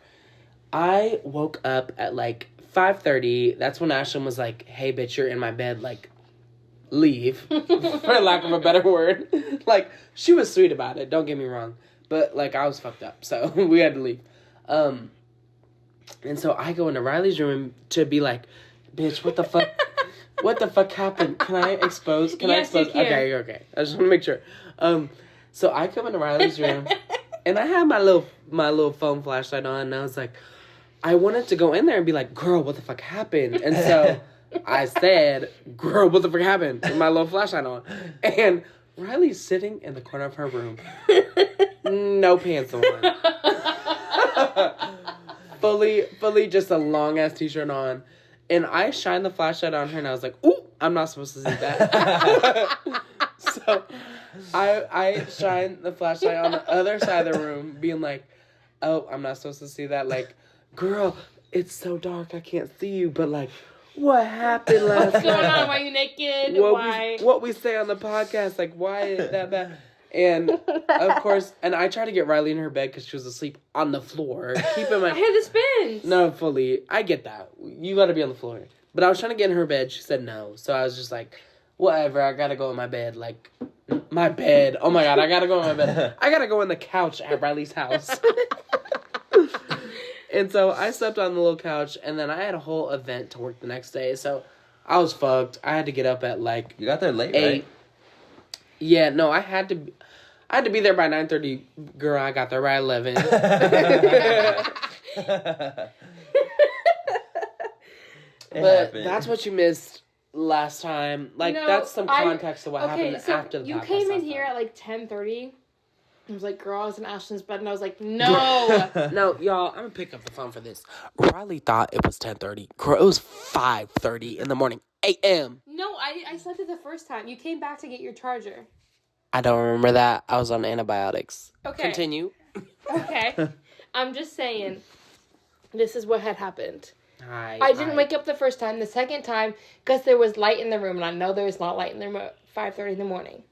I woke up at, like, 5:30. That's when Ashlyn was like, "Hey, bitch, you're in my bed. Like, leave," for lack of a better word. Like, she was sweet about it. Don't get me wrong, but like, I was fucked up, so we had to leave. And so I go into Riley's room to be like, "Bitch, what the fuck? What the fuck happened? Can I expose? Can I expose?" Okay. I just want to make sure. So I come into Riley's room, and I had my little phone flashlight on, and I was like, I wanted to go in there and be like, girl, what the fuck happened? And so I said, girl, what the fuck happened? With my little flashlight on. And Riley's sitting in the corner of her room. No pants on. fully just a long ass t-shirt on. And I shined the flashlight on her and I was like, ooh, I'm not supposed to see that. So I shined the flashlight on the other side of the room, being like, oh, I'm not supposed to see that. Like, girl, it's so dark, I can't see you. But like, what happened last night? What's going on? Why are you naked? Why? What we say on the podcast, like, why is that bad? And, of course, and I tried to get Riley in her bed because she was asleep on the floor. Keep in mind. I had the spins. No, fully. I get that. You got to be on the floor. But I was trying to get in her bed. She said no. So I was just like, whatever. I got to go in my bed. Like, my bed. Oh, my God. I got to go in my bed. I got to go in the couch at Riley's house. And so I slept on the little couch. And then I had a whole event to work the next day. So I was fucked. I had to get up at like... You got there late, 8. right? Yeah, no, I had to be there by 9:30. Girl, I got there by 11. But that's what you missed last time. Like, that's some context of what happened after the podcast. You came in here at like 10:30. I was like, girl, I was in Ashton's bed, and I was like, no. No, y'all, I'm gonna pick up the phone for this. Riley thought it was 10:30. Girl, it was 5:30 in the morning. a.m. No, I slept it the first time. You came back to get your charger. I don't remember that. I was on antibiotics. Okay. Continue. Okay. I'm just saying, this is what had happened. I didn't wake up the first time. The second time, because there was light in the room, and I know there was not light in the room at 5:30 in the morning.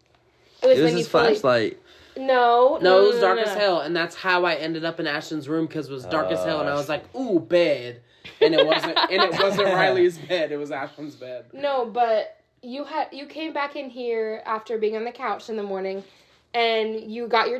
It was his flashlight. No, it was dark as hell, and that's how I ended up in Ashton's room, because it was dark as hell, and I was like, ooh, bed. And it wasn't Riley's bed, it was Ashton's bed. No, but you came back in here after being on the couch in the morning, and you got your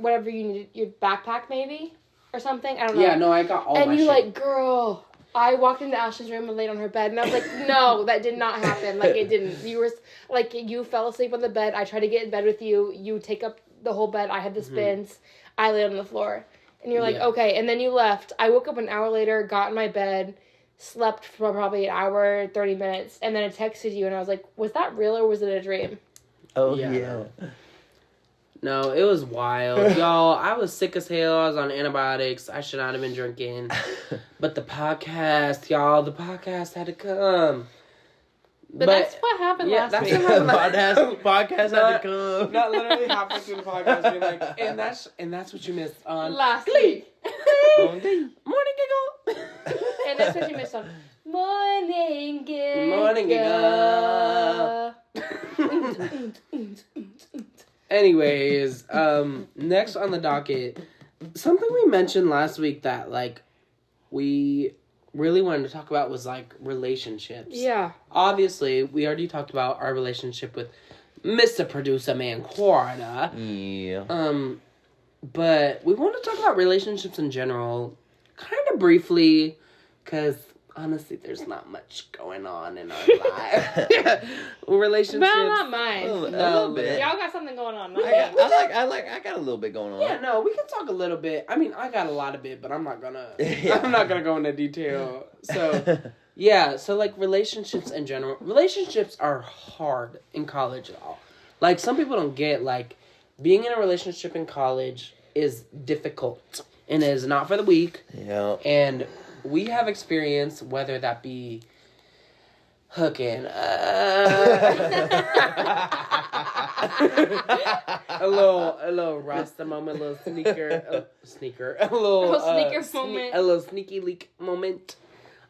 whatever you needed, your backpack maybe or something. I don't know. Yeah, no, I got all my shit. And you like, girl, I walked into Ashton's room and laid on her bed, and I was like, no, that did not happen. Like, it didn't. You were like, you fell asleep on the bed. I tried to get in bed with you. You take up the whole bed. I had the spins. I laid on the floor. And you're like, okay. And then you left. I woke up an hour later, got in my bed, slept for probably an hour, 30 minutes, and then I texted you, and I was like, was that real or was it a dream? Oh, yeah. No, it was wild. Y'all, I was sick as hell. I was on antibiotics. I should not have been drinking. But the podcast had to come. But that's what happened last week. Podcast had to come. Not literally halfway through the podcast, being like, and that's what you missed on last week. Morning Giggle. And that's what you missed on Morning Giggle. Morning Giggle. Anyways, next on the docket, something we mentioned last week that, like, we really wanted to talk about was, like, relationships. Yeah. Obviously, we already talked about our relationship with Mr. Producer Man Carter. Yeah. But we want to talk about relationships in general, kind of briefly, because honestly, there's not much going on in our life. Relationships. Well, not mine. A little bit. Y'all got something going on. I got a little bit going on. Yeah, no, we can talk a little bit. I mean, I got a lot of it, but I'm not gonna go into detail. So, yeah, so like relationships in general. Relationships are hard in college at all. Like, some people don't get, like, being in a relationship in college is difficult and is not for the weak. Yeah. And we have experience, whether that be hooking, a little Rasta moment, a little sneaker, a little moment, a little sneaky leak moment,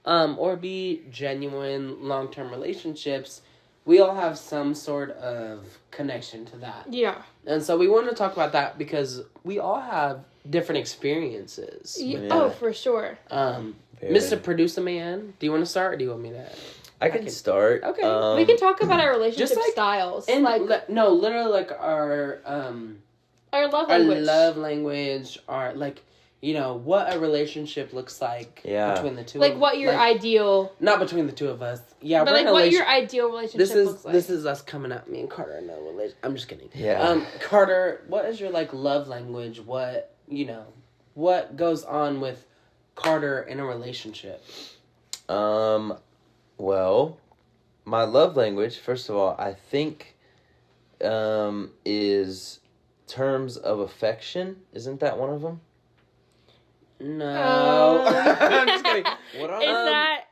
or be genuine long-term relationships. We all have some sort of connection to that. Yeah. And so we wanted to talk about that because we all have different experiences. Yeah. Oh, for sure. Mr. Producer Man, do you want to start or do you want me to? I can start. Okay. We can talk about our relationship styles. And like, literally like our love language. Our love language, our, like, you know, what a relationship looks like between the two like of us. What your ideal... Not between the two of us. Yeah, but, like, what your ideal relationship looks like. This is us coming at me and Carter in a relationship. I'm just kidding. Yeah. Carter, what is your, like, love language? What, you know, what goes on with Carter in a relationship? Well, my love language, first of all, I think, is terms of affection. Isn't that one of them? No. I'm just kidding. What are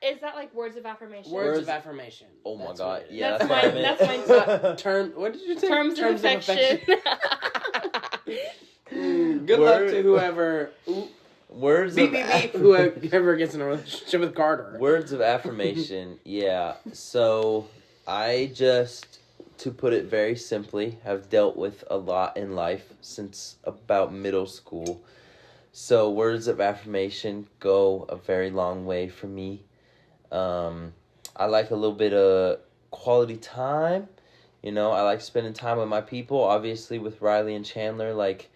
Is that like words of affirmation? Words of affirmation. Oh my That's God! what it is. Yeah, That's what I mine. meant. That's mine. What did you say? Terms of affection. Good luck to whoever. Words Beep, of beep, beep. Whoever gets in a relationship with Carter. Words of affirmation. Yeah. So to put it very simply, have dealt with a lot in life since about middle school. So words of affirmation go a very long way for me. I like a little bit of quality time. You know, I like spending time with my people. Obviously, with Riley and Chandler, like,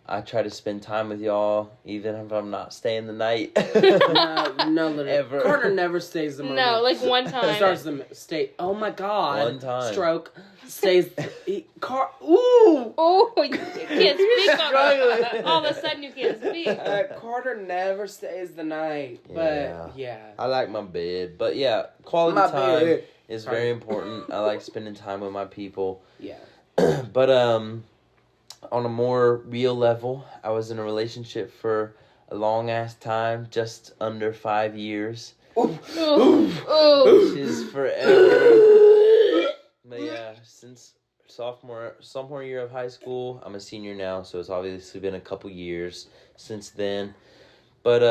I try to spend time with y'all, even if I'm not staying the night. No, literally. Ever. Carter never stays the moment. No, like one time. Starts the state. Oh my God. One time. Stroke. Stays. Ooh. Oh, you can't speak all of a sudden you can't speak. Carter never stays the night. But, yeah. I like my bed. But, yeah, quality My time bed. is very important. I like spending time with my people. Yeah. But, on a more real level, I was in a relationship for a long-ass time, just under 5 years. Ooh. Which is forever. But yeah, since sophomore year of high school, I'm a senior now, so it's obviously been a couple years since then. But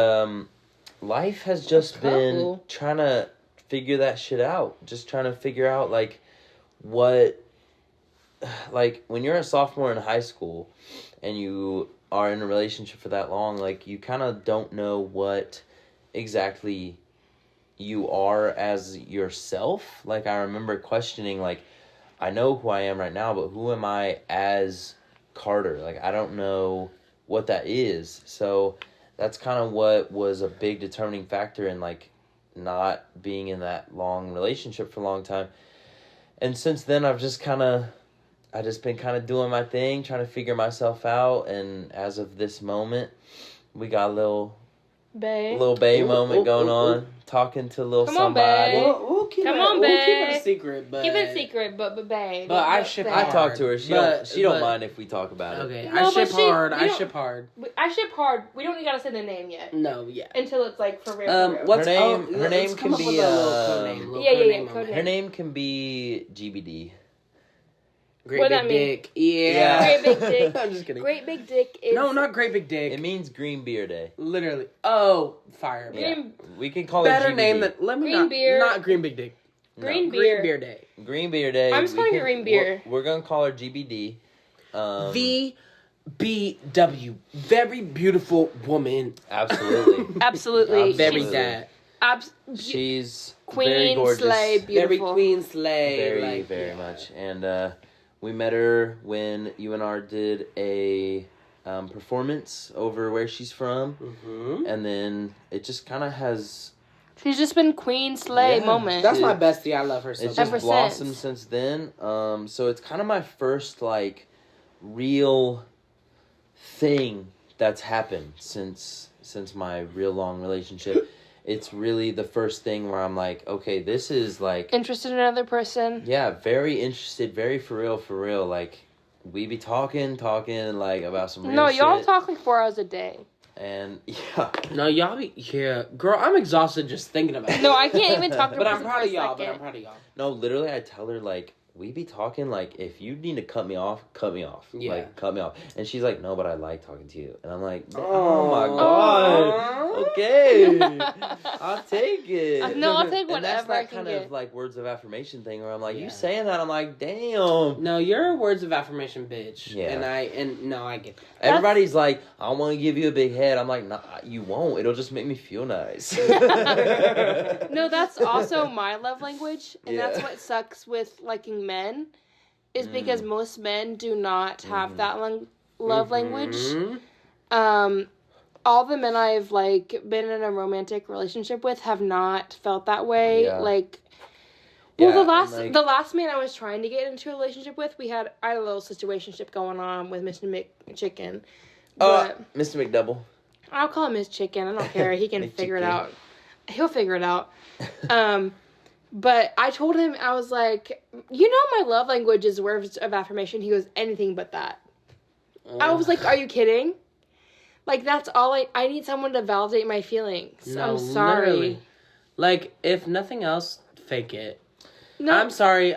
life has just been trying to figure that shit out. Just trying to figure out, like, what... Like, when you're a sophomore in high school and you are in a relationship for that long, like, you kind of don't know what exactly you are as yourself. Like, I remember questioning, like, I know who I am right now, but who am I as Carter? Like, I don't know what that is. So that's kind of what was a big determining factor in, like, not being in that long relationship for a long time. And since then, I've just been kind of doing my thing, trying to figure myself out, and as of this moment, we got a little bae moment going on, talking to a little somebody. We'll keep it a secret, but... Keep it a secret, but bae. But I ship I hard. talk to her. She don't mind if we talk about it. Okay, No, I ship but hard. we I don't- ship hard. I ship hard. We don't even gotta say the name yet. No, yeah. Until it's like for real. What's Her name let's can come up be, with a little code name. Little yeah, code yeah, name code on it. name. Her name can be GBD. Great What big that mean? dick. Yeah. Great big dick. I'm just kidding. Great big dick is No, not great big dick. It means Green Beer Day. Literally. Oh, fire. Yeah. Green- We can call Better it GBD. name than Green beer. Not green big dick. Green Green beer. beer day. Green Beer Day. I'm just calling it Green Beer. We're gonna call her GBD. VBW. Very beautiful woman. Absolutely. absolutely. Very Absolutely. that. She's very Queen, gorgeous. slay, Very beautiful. queen slay. Very, like, very yeah. much. And we met her when UNR did a performance over where she's from. Mm-hmm. And then it just kind of has... She's just been queen slay Yeah. moment. That's my bestie. I love her so It's much. just Ever blossomed since. since then. So it's kind of my first, like, real thing that's happened since my real long relationship. It's really the first thing where I'm like, okay, this is like... Interested in another person. Yeah, very interested, very for real. Like, we be talking, like, about some real No, y'all shit. talk like 4 hours a day. And, yeah. No, y'all be... Yeah. Girl, I'm exhausted just thinking about it. No, I can't even talk to But a I'm person proud for of a y'all. second. No, literally, I tell her, like, we be talking, like, if you need to cut me off, cut me off. Yeah. Like, cut me off. And she's like, no, but I like talking to you. And I'm like, Aw. oh my God. Okay. I'll take it. No, I'll take And that's whatever I that can kind get. of, like, words of affirmation thing where I'm like, Yeah. you saying that? I'm like, damn. No, you're a words of affirmation bitch. Yeah. And I get that. Everybody's like, I want to give you a big head. I'm like, nah, you won't. It'll just make me feel nice. No, that's also my love language, and Yeah. that's what sucks with liking men, is because most men do not have that love language. Mhm. All the men I've like been in a romantic relationship with have not felt that way. Yeah. Like, Yeah, well, and, the last man I was trying to get into a relationship with, I had a little situationship going on with Mr. McChicken. Oh, But Mr. McDouble. I'll call him his chicken. I don't care. He can figure it chicken. out. He'll figure it out. But I told him, I was like, you know my love language is words of affirmation. He goes, anything but that. I was like, are you kidding? Like, that's all I need someone to validate my feelings. No, I'm sorry. literally. Like, if nothing else, fake it. No, I'm sorry.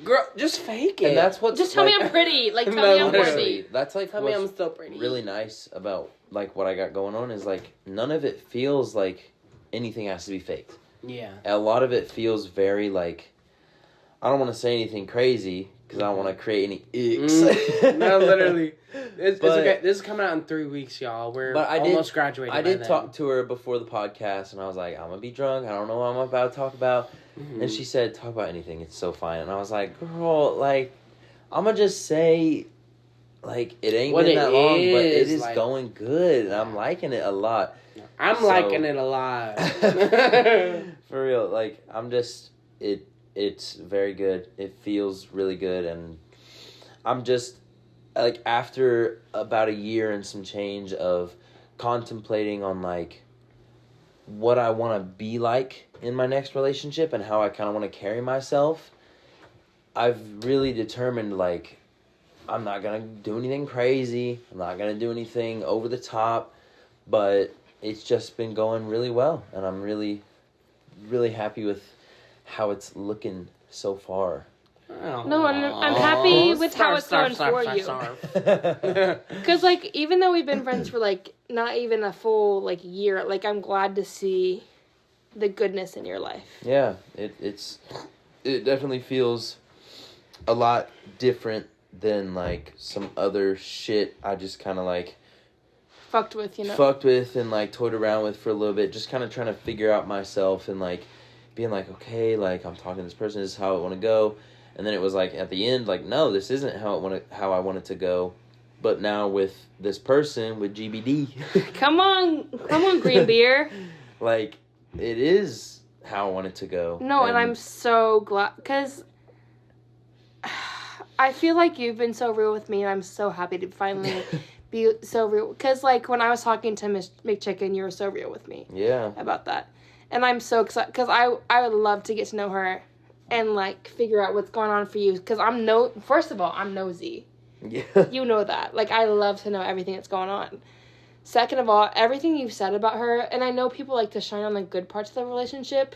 Girl, just fake it. And that's what's just tell me I'm pretty. Like, tell me I'm Literally. pretty. That's like Tell me I'm what's still pretty. really nice about like what I got going on is like none of it feels like anything has to be faked. Yeah. A lot of it feels very like I don't want to say anything crazy because I don't want to create any icks. No, literally. It's But- okay. This is coming out in 3 weeks, y'all. We're But I almost did- graduated. I by did then. talk to her before the podcast, and I was like, I'm gonna be drunk. I don't know what I'm about to talk about. Mhm. And she said, talk about anything. It's so fine. And I was like, girl, like, I'm gonna just say, like, it ain't What been it that long, but it is, is like- going good, and I'm liking it a lot. I'm So- liking it a lot. For real, like, I'm just, it's very good. It feels really good, and I'm just, like, after about a year and some change of contemplating on, like, what I want to be like in my next relationship and how I kind of want to carry myself, I've really determined, like, I'm not going to do anything crazy. I'm not going to do anything over the top, but it's just been going really well, and I'm really, really happy with how it's looking so far. No, I'm happy with how it's going for you. Because, like, even though we've been friends for, like, not even a full, like, year, like, I'm glad to see the goodness in your life. Yeah, it definitely feels a lot different than, like, some other shit I just kind of, like, Fucked with, you know? fucked with and, like, toyed around with for a little bit, just kind of trying to figure out myself and, like, being like, okay, like, I'm talking to this person, this is how I want to go. And then it was like, at the end, like, no, this isn't how I want it to go. But now with this person, with GBD. Come on, green beer. Like, it is how I want it to go. No, and I'm so glad, because I feel like you've been so real with me, and I'm so happy to finally be so real. Because, like, when I was talking to Miss McChicken, you were so real with me Yeah. about that. And I'm so excited, because I would love to get to know her and, like, figure out what's going on for you. Because first of all, I'm nosy. Yeah. You know that. Like, I love to know everything that's going on. Second of all, everything you've said about her, and I know people like to shine on the good parts of the relationship.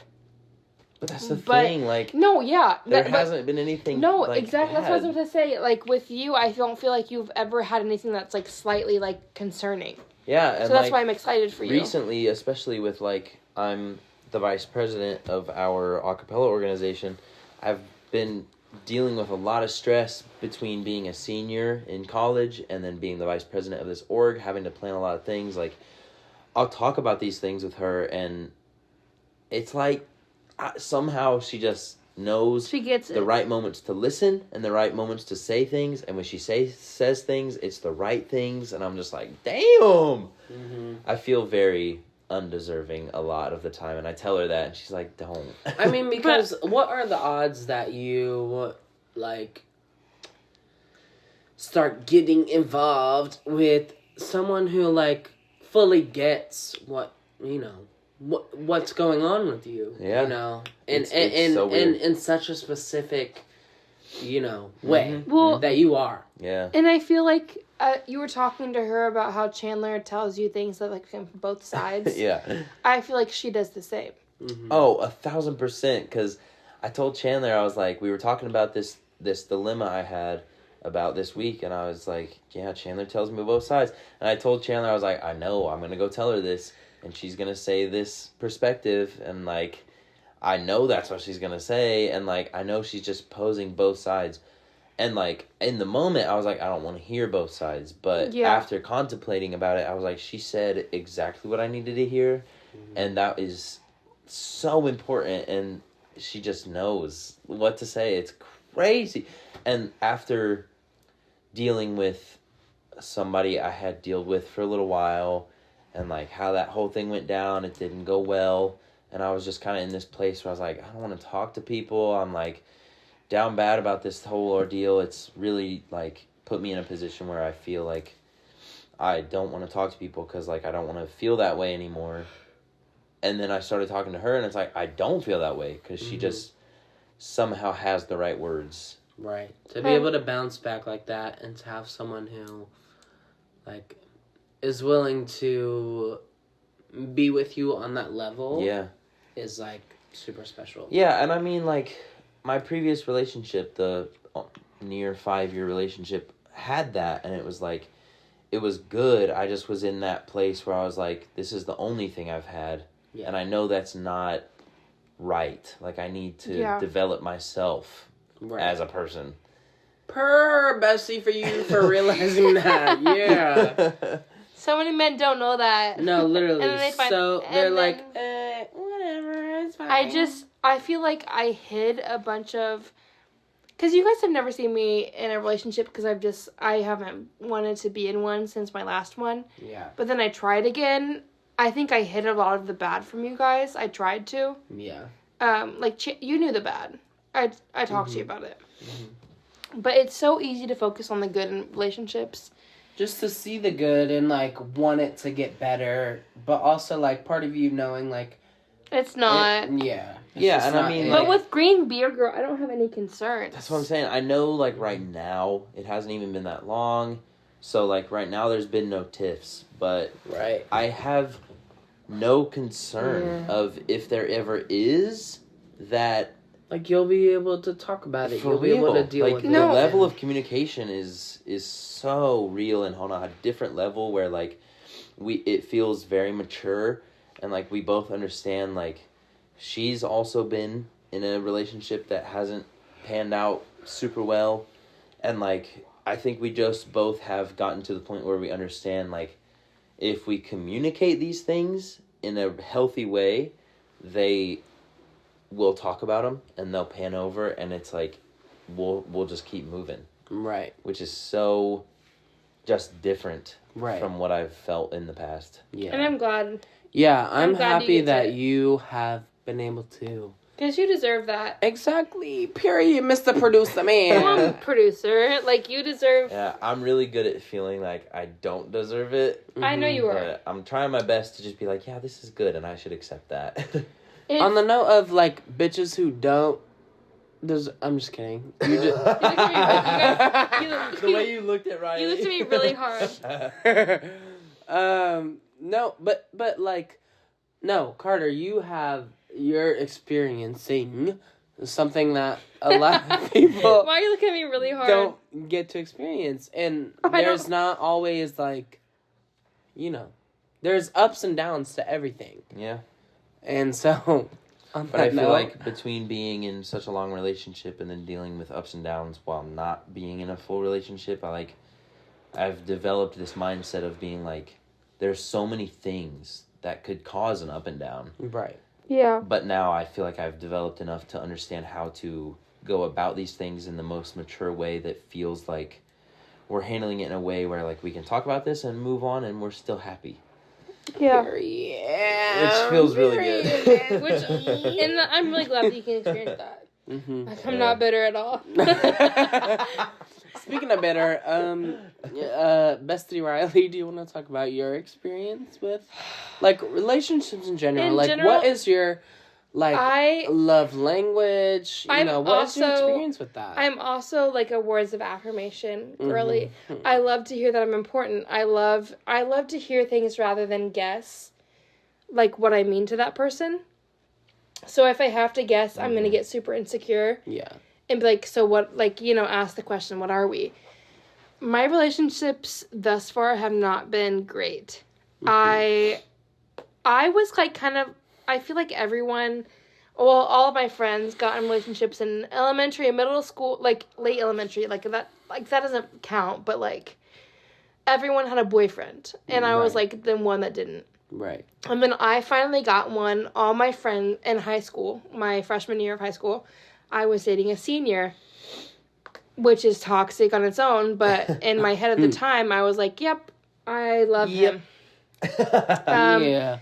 But that's the thing, like, No, yeah. there hasn't been anything. No, like, exactly. That's what I was bad. about to say. Like, with you, I don't feel like you've ever had anything that's, like, slightly, like, concerning. Yeah, and So that's like, why I'm excited for you. recently, especially with, like, I'm the vice president of our a cappella organization, I've been dealing with a lot of stress between being a senior in college and then being the vice president of this org, having to plan a lot of things. Like, I'll talk about these things with her, and it's like somehow she just knows She gets the it. right moments to listen and the right moments to say things, and when she says things, it's the right things, and I'm just like, damn! Mm-hmm. I feel very undeserving a lot of the time, and I tell her that, and she's like, don't. I mean, because what are the odds that you, like, start getting involved with someone who, like, fully gets what, you know, what's going on with you, Yeah. you know, and It's so weird. in such a specific, you know, way Mm-hmm. Well, that you are. Yeah. and I feel like you were talking to her about how Chandler tells you things that, like, from both sides. Yeah. I feel like she does the same. Mm-hmm. Oh, 1,000%, because I told Chandler, I was like, we were talking about this dilemma I had about this week, and I was like, yeah, Chandler tells me both sides. And I told Chandler, I was like, I know, I'm going to go tell her this, and she's going to say this perspective, and, like, I know that's what she's going to say, and, like, I know she's just posing both sides. And, like, in the moment, I was like, I don't want to hear both sides. But Yeah. after contemplating about it, I was like, she said exactly what I needed to hear. Mm-hmm. And that is so important. And she just knows what to say. It's crazy. And after dealing with somebody I had dealt with for a little while, and, like, how that whole thing went down, it didn't go well. And I was just kind of in this place where I was like, I don't want to talk to people. I'm, like, down bad about this whole ordeal. It's really, like, put me in a position where I feel like I don't want to talk to people because, like, I don't want to feel that way anymore. And then I started talking to her, and it's like, I don't feel that way because she just somehow has the right words. Right. To be able to bounce back like that and to have someone who, like, is willing to be with you on that level is, like, super special. Yeah, and I mean, like, my previous relationship, the near 5-year relationship, had that, and it was, like, it was good. I just was in that place where I was like, this is the only thing I've had, and I know that's not right. Like, I need to develop myself as a person. Bestie for you for realizing that. Yeah. So many men don't know that. No, literally. And then they find, they're like, whatever, it's fine. I feel like I hid a bunch of, because you guys have never seen me in a relationship because I haven't wanted to be in one since my last one. Yeah. But then I tried again. I think I hid a lot of the bad from you guys. I tried to. Yeah. You knew the bad. I talked to you about it. Mm-hmm. But it's so easy to focus on the good in relationships. Just to see the good and, like, want it to get better. But also, like, part of you knowing, like... It's not. I mean... But with Green Beer Girl, I don't have any concerns. That's what I'm saying. I know, like, right now, it hasn't even been that long. So, like, right now, there's been no tiffs. But I have no concern of if there ever is that... Like, you'll be able to talk about it. You'll be able to deal with it. The level of communication is so real and on a different level where, like, it feels very mature. And, like, we both understand, like, she's also been in a relationship that hasn't panned out super well. And, like, I think we just both have gotten to the point where we understand, like, if we communicate these things in a healthy way, we'll talk about them and they'll pan over, and it's like we'll just keep moving, right? Which is so just different from what I've felt in the past. Yeah, and I'm glad. Yeah, I'm happy that you have been able to. Because you deserve that. Exactly. Period, Mr. Producer Man. Come on, producer. Like, you deserve... Yeah, I'm really good at feeling like I don't deserve it. I know you are. But I'm trying my best to just be like, yeah, this is good, and I should accept that. On the note of, like, bitches who don't... I'm just kidding. You just... The way you looked at Riley. You looked at me really hard. No, but, like... No, Carter, you're experiencing something that a lot of people... Why are you looking at me really hard? Don't get to experience. And there's not always, like... You know. There's ups and downs to everything. Yeah. And so, but I feel like between being in such a long relationship and then dealing with ups and downs while not being in a full relationship, I've developed this mindset of being like, there's so many things that could cause an up and down. Right. Yeah. But now I feel like I've developed enough to understand how to go about these things in the most mature way that feels like we're handling it in a way where, like, we can talk about this and move on and we're still happy. Yeah. Which feels really good. And I'm really glad that you can experience that. Mm-hmm. Like, I'm not bitter at all. Speaking of bitter, Bestie Riley, do you want to talk about your experience with, like, relationships in general? What is your, like, love language? What is your experience with that? I'm also, like, a words of affirmation girly. Mm-hmm. I love to hear that I'm important. I love to hear things rather than guess, like, what I mean to that person. So if I have to guess, I'm going to get super insecure. Yeah. And be like, so what, like, ask the question, what are we? My relationships thus far have not been great. Mm-hmm. I was, like, kind of, I feel like everyone, all of my friends got in relationships in elementary and middle school, like, late elementary, that doesn't count, but, like, everyone had a boyfriend. And I was, like, the one that didn't. Right. And then I finally got one. All my friends in high school, my freshman year of high school, I was dating a senior, which is toxic on its own, but in my head at the time, I was like, yep, I love him. Yeah.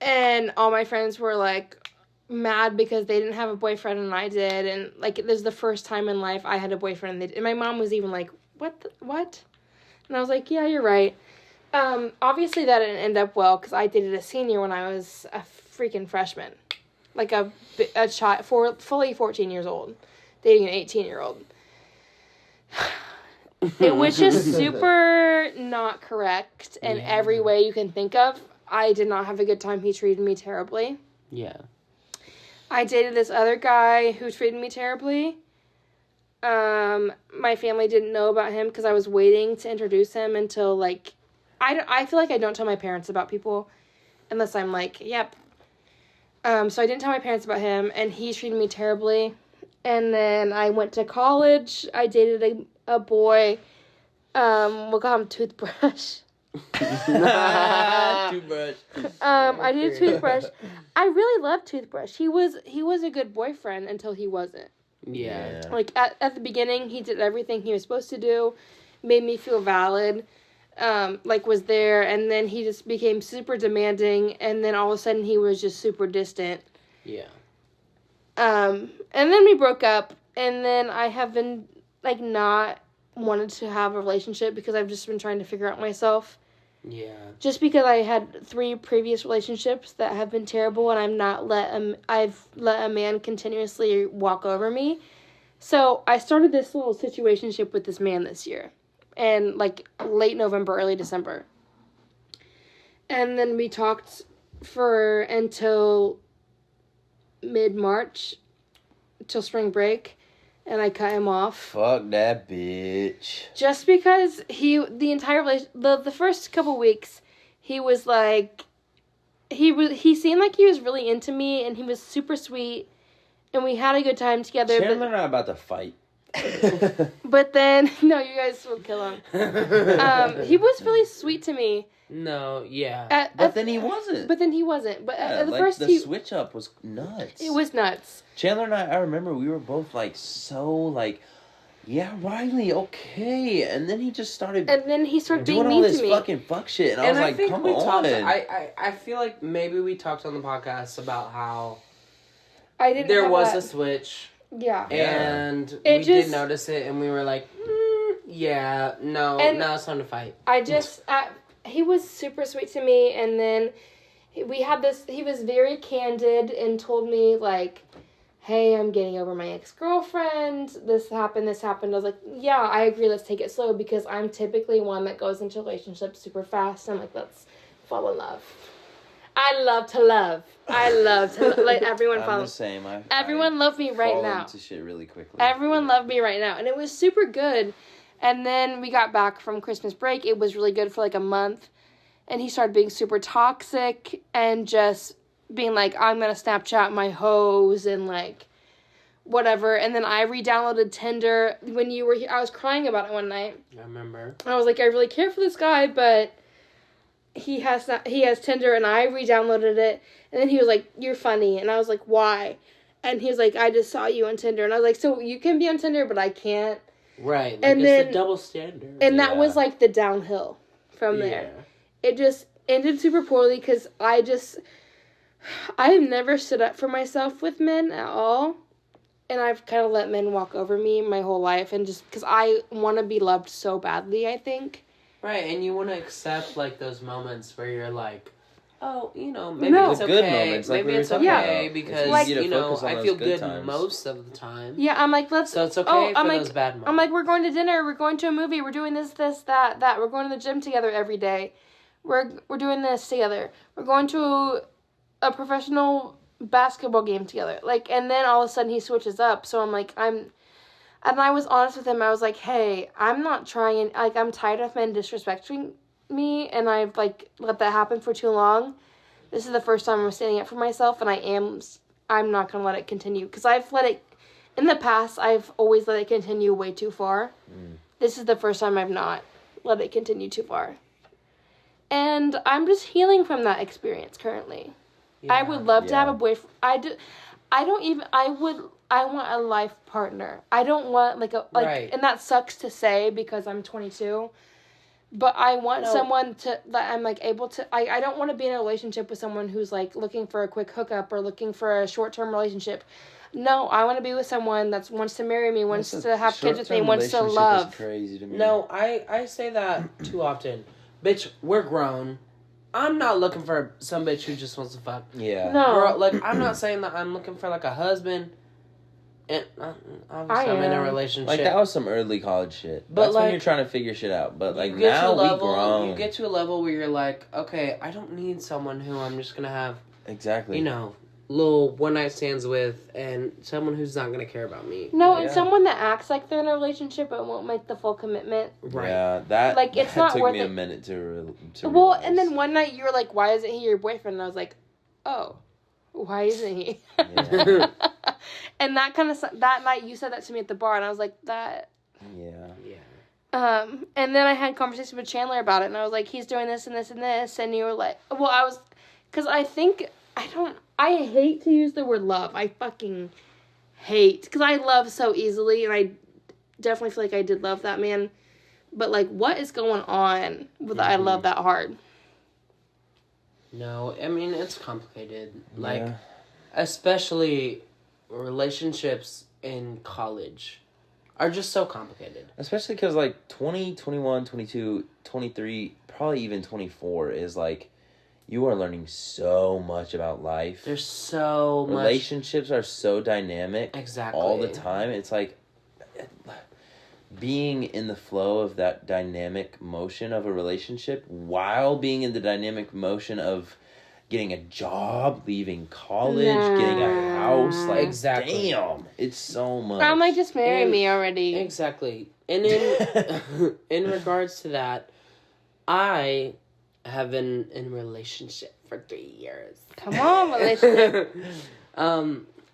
And all my friends were, like, mad because they didn't have a boyfriend and I did, and, like, this is the first time in life I had a boyfriend, and my mom was even like, what? And I was like, yeah, you're right. Obviously that didn't end up well because I dated a senior when I was a freaking freshman. Like a child, fully 14 years old, dating an 18-year-old. It was just super not correct in every way you can think of. I did not have a good time. He treated me terribly. Yeah. I dated this other guy who treated me terribly. My family didn't know about him because I was waiting to introduce him until, like, I feel like I don't tell my parents about people unless I'm like, yep. So I didn't tell my parents about him, and he treated me terribly. And then I went to college. I dated a boy. We'll call him Toothbrush. Toothbrush. I did a Toothbrush. I really loved Toothbrush. He was a good boyfriend until he wasn't. Yeah. Like, at the beginning, he did everything he was supposed to do, made me feel valid, was there, and then he just became super demanding, and then all of a sudden he was just super distant. Yeah. And then we broke up, and then I have been, like, not wanted to have a relationship because I've just been trying to figure out myself. Yeah. Just because I had 3 previous relationships that have been terrible, and I've let a man continuously walk over me. So I started this little situationship with this man this year, and like late November, early December. And then we talked until mid-March, till spring break, and I cut him off. Fuck that bitch. Just because the first couple weeks, he was like, he seemed like he was really into me, and he was super sweet, and we had a good time together. Chandler and I are about to fight. But then, no, you guys will kill him. He was really sweet to me. No, yeah. But then he wasn't. But at the like first, the switch up was nuts. It was nuts. Chandler and I remember we were both like yeah, Riley, okay. And then he just started. And then he started doing being all mean this to me. fucking fuck shit, and I was like, think come we on. I feel like maybe we talked on the podcast about how there was a switch. Yeah. And we did notice it, and we were like, yeah, no, now it's time to fight. He was super sweet to me, and then he was very candid and told me, like, hey, I'm getting over my ex-girlfriend, this happened. I was like, yeah, I agree, let's take it slow, because I'm typically one that goes into relationships super fast. I'm like, let's fall in love. I love to love. Like, everyone I'm the same. Everyone loved me right now. Into shit really quickly. Everyone loved me right now, and it was super good. And then we got back from Christmas break. It was really good for like a month, and he started being super toxic and just being like, I'm gonna Snapchat my hoes and like whatever. And then I re-downloaded Tinder when you were here. I was crying about it one night. I remember. I was like, I really care for this guy, but he has Tinder, and I re-downloaded it. And then he was like, you're funny. And I was like, why? And he was like, I just saw you on Tinder. And I was like, so you can be on Tinder, but I can't. Right. Like, and it's then a double standard. And that was like the downhill from there. It just ended super poorly because I've never stood up for myself with men at all. And I've kind of let men walk over me my whole life. And just because I want to be loved so badly, I think. Right. And you want to accept like those moments where you're like, oh, maybe it's okay. Good moments, like maybe it's okay because, I feel good most of the time. Yeah, I'm like, So it's okay for those bad moments. I'm like, we're going to dinner, we're going to a movie, we're doing this, that. We're going to the gym together every day. We're doing this together. We're going to a professional basketball game together. Like, and then all of a sudden he switches up. So I'm like, and I was honest with him. I was like, hey, I'm not trying, like, I'm tired of men disrespecting me, and I've like let that happen for too long. This is the first time I'm standing up for myself, and I'm not gonna let it continue, because I've let it in the past. I've always let it continue way too far. This is the first time I've not let it continue too far, and I'm just healing from that experience currently. I would love to have a boyfriend. I want a life partner. I don't want right. And that sucks to say because I'm 22. But I want someone that I'm, like, able to... I don't want to be in a relationship with someone who's, like, looking for a quick hookup or looking for a short-term relationship. No, I want to be with someone that wants to marry me, wants to have kids with me, wants to love. Is crazy to me. No, I say that too often. Bitch, we're grown. I'm not looking for some bitch who just wants to fuck. Yeah. No. Girl, like, I'm not saying that I'm looking for, like, a husband. And obviously I'm in a relationship. Like, that was some early college shit. But, that's like, when you're trying to figure shit out. But, like, you get now to a level, we grown. You get to a level where you're like, okay, I don't need someone who I'm just going to have, Exactly. you know, little one-night stands with, and someone who's not going to care about me. No, and someone that acts like they're in a relationship but won't make the full commitment. Right. Yeah, that, like, it's that not took worth me it. a minute to Well, realize. and then one night you were like, why isn't he your boyfriend? And I was like, oh, why isn't he? Yeah. And that night you said that to me at the bar, and I was like, that. Yeah. And then I had a conversation with Chandler about it, and I was like, he's doing this and this and this, and you were like, well, because I hate to use the word love. I fucking hate, because I love so easily, and I definitely feel like I did love that man, but, like, what is going on with I love that hard? No, I mean, it's complicated. Like, especially relationships in college are just so complicated. Especially because, like, 20, 21, 22, 23, probably even 24 is, like, you are learning so much about life. There's so much. Relationships are so dynamic. Exactly. All the time. It's like being in the flow of that dynamic motion of a relationship while being in the dynamic motion of getting a job, leaving college, getting a house. Like, exactly. Damn. It's so much. I'm like, just marry me already. Exactly. And in regards to that, I have been in a relationship for 3 years. Come on, relationship.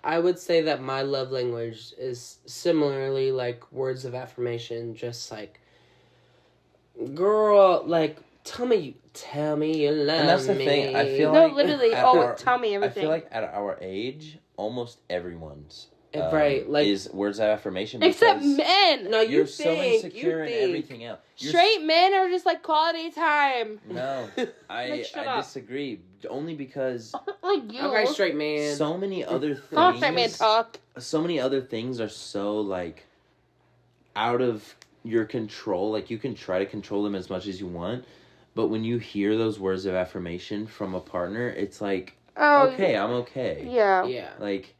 I would say that my love language is similarly like words of affirmation, just like, girl, like, tell me you love me. And that's the thing. I feel No, like literally. Tell me everything. I feel like at our age, almost everyone's right, like, is words of affirmation. Except because men. No, you're so insecure in everything else. Straight men are just like quality time. No, Like, shut I up. disagree. Only because Like you. okay, straight man. so many other Come on, straight man things. talk. So many other things are so like out of your control. Like, you can try to control them as much as you want, but when you hear those words of affirmation from a partner, it's like, okay, I'm okay. Yeah. Yeah. Like,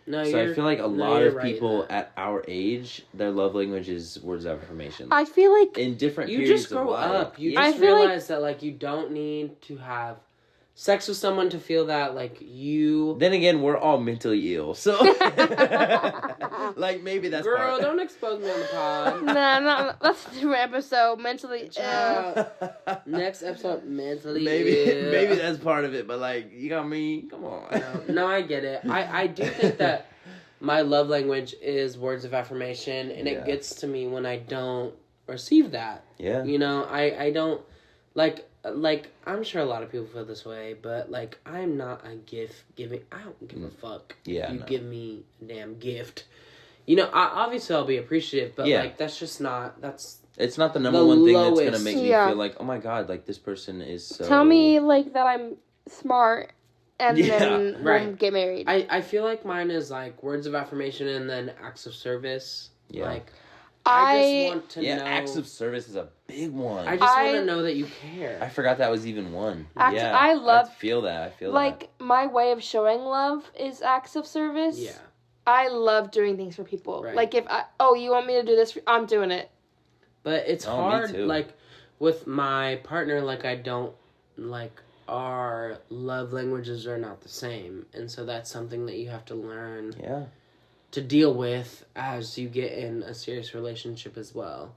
No, so I feel like a lot of right in people that. at our age, their love language is words of affirmation. I feel like In different You periods just grow of life. up. You I just feel like- realize that, like, you don't need to have sex with someone to feel that, like, you... Then again, we're all mentally ill, so like, maybe that's Girl, part. don't expose me on the pod. no, that's a different episode. Mentally ill. Next episode, mentally maybe ill. maybe that's part of it, but like, you got me. Come on. No, I get it. I do think that my love language is words of affirmation, and it gets to me when I don't receive that. Yeah. You know, I don't... Like, I'm sure a lot of people feel this way, but, like, I'm not a gift giving... I don't give a fuck if you give me a damn gift. You know, obviously I'll be appreciative, but, like, that's just not... It's not the number the one thing that's lowest. gonna make me feel like, oh my god, like, this person is so... Tell me, like, that I'm smart, and Yeah, then we'll right. get married. I feel like mine is, like, words of affirmation and then acts of service. Yeah. Like, I just want to know... acts of service is a big one. I just want to know that you care. I forgot that was even one. I feel that. like, my way of showing love is acts of service. Yeah. I love doing things for people. Right. Like, if you want me to do this, I'm doing it. But it's Me hard, too. like, with my partner, like, I don't, like, our love languages are not the same. And so that's something that you have to learn to deal with as you get in a serious relationship as well.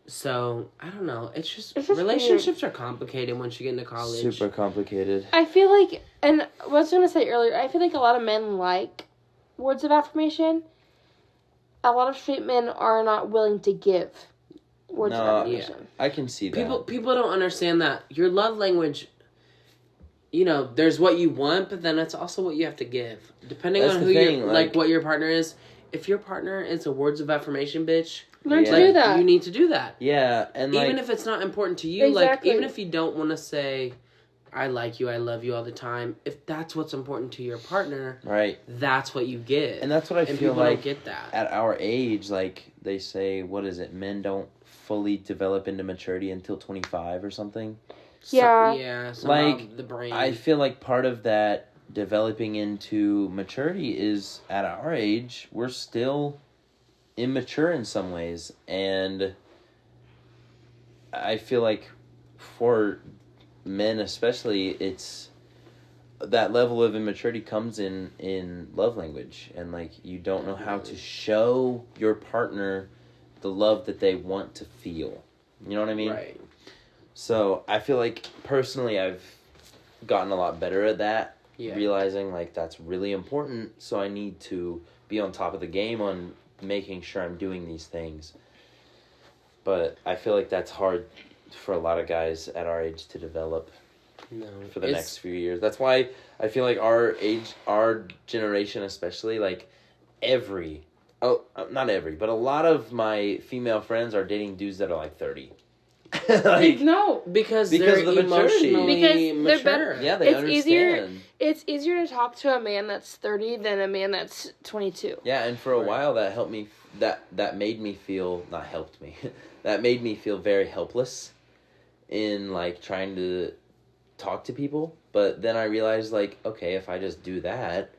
So, I don't know. It's just relationships are complicated once you get into college. Super complicated. I feel like, and what I was going to say earlier, I feel like a lot of men like words of affirmation. A lot of straight men are not willing to give words of affirmation. I can see that. People don't understand that your love language, you know, there's what you want, but then it's also what you have to give. Depending on who you're, like, what your partner is. If your partner is a words of affirmation bitch, learn to do that. You need to do that. Yeah, and even if it's not important to you, like, Exactly. even if you don't want to say, I like you, I love you all the time. If that's what's important to your partner, right, that's what you get. and that's what I and feel people like don't get that. at our age, like they say, what is it? Men don't fully develop into maturity until 25 or something. Yeah. Like the brain. I feel like part of that developing into maturity is at our age, we're still immature in some ways, and I feel like for men especially, it's that level of immaturity comes in love language, and like you don't know how to show your partner the love that they want to feel. You know what I mean? Right. So I feel like personally I've gotten a lot better at that, realizing like that's really important, so I need to be on top of the game on making sure I'm doing these things. But I feel like that's hard for a lot of guys at our age to develop for the next few years. That's why I feel like our generation especially, like not every, but a lot of my female friends are dating dudes that are like 30. Like, no. Because they're of the maturity. emotionally Because they're better. Yeah, they understand. It's easier to talk to a man that's 30 than a man that's 22. Yeah, and for a while that helped me, that made me feel, not helped me, that made me feel very helpless in like trying to talk to people. But then I realized like, okay, if I just do that,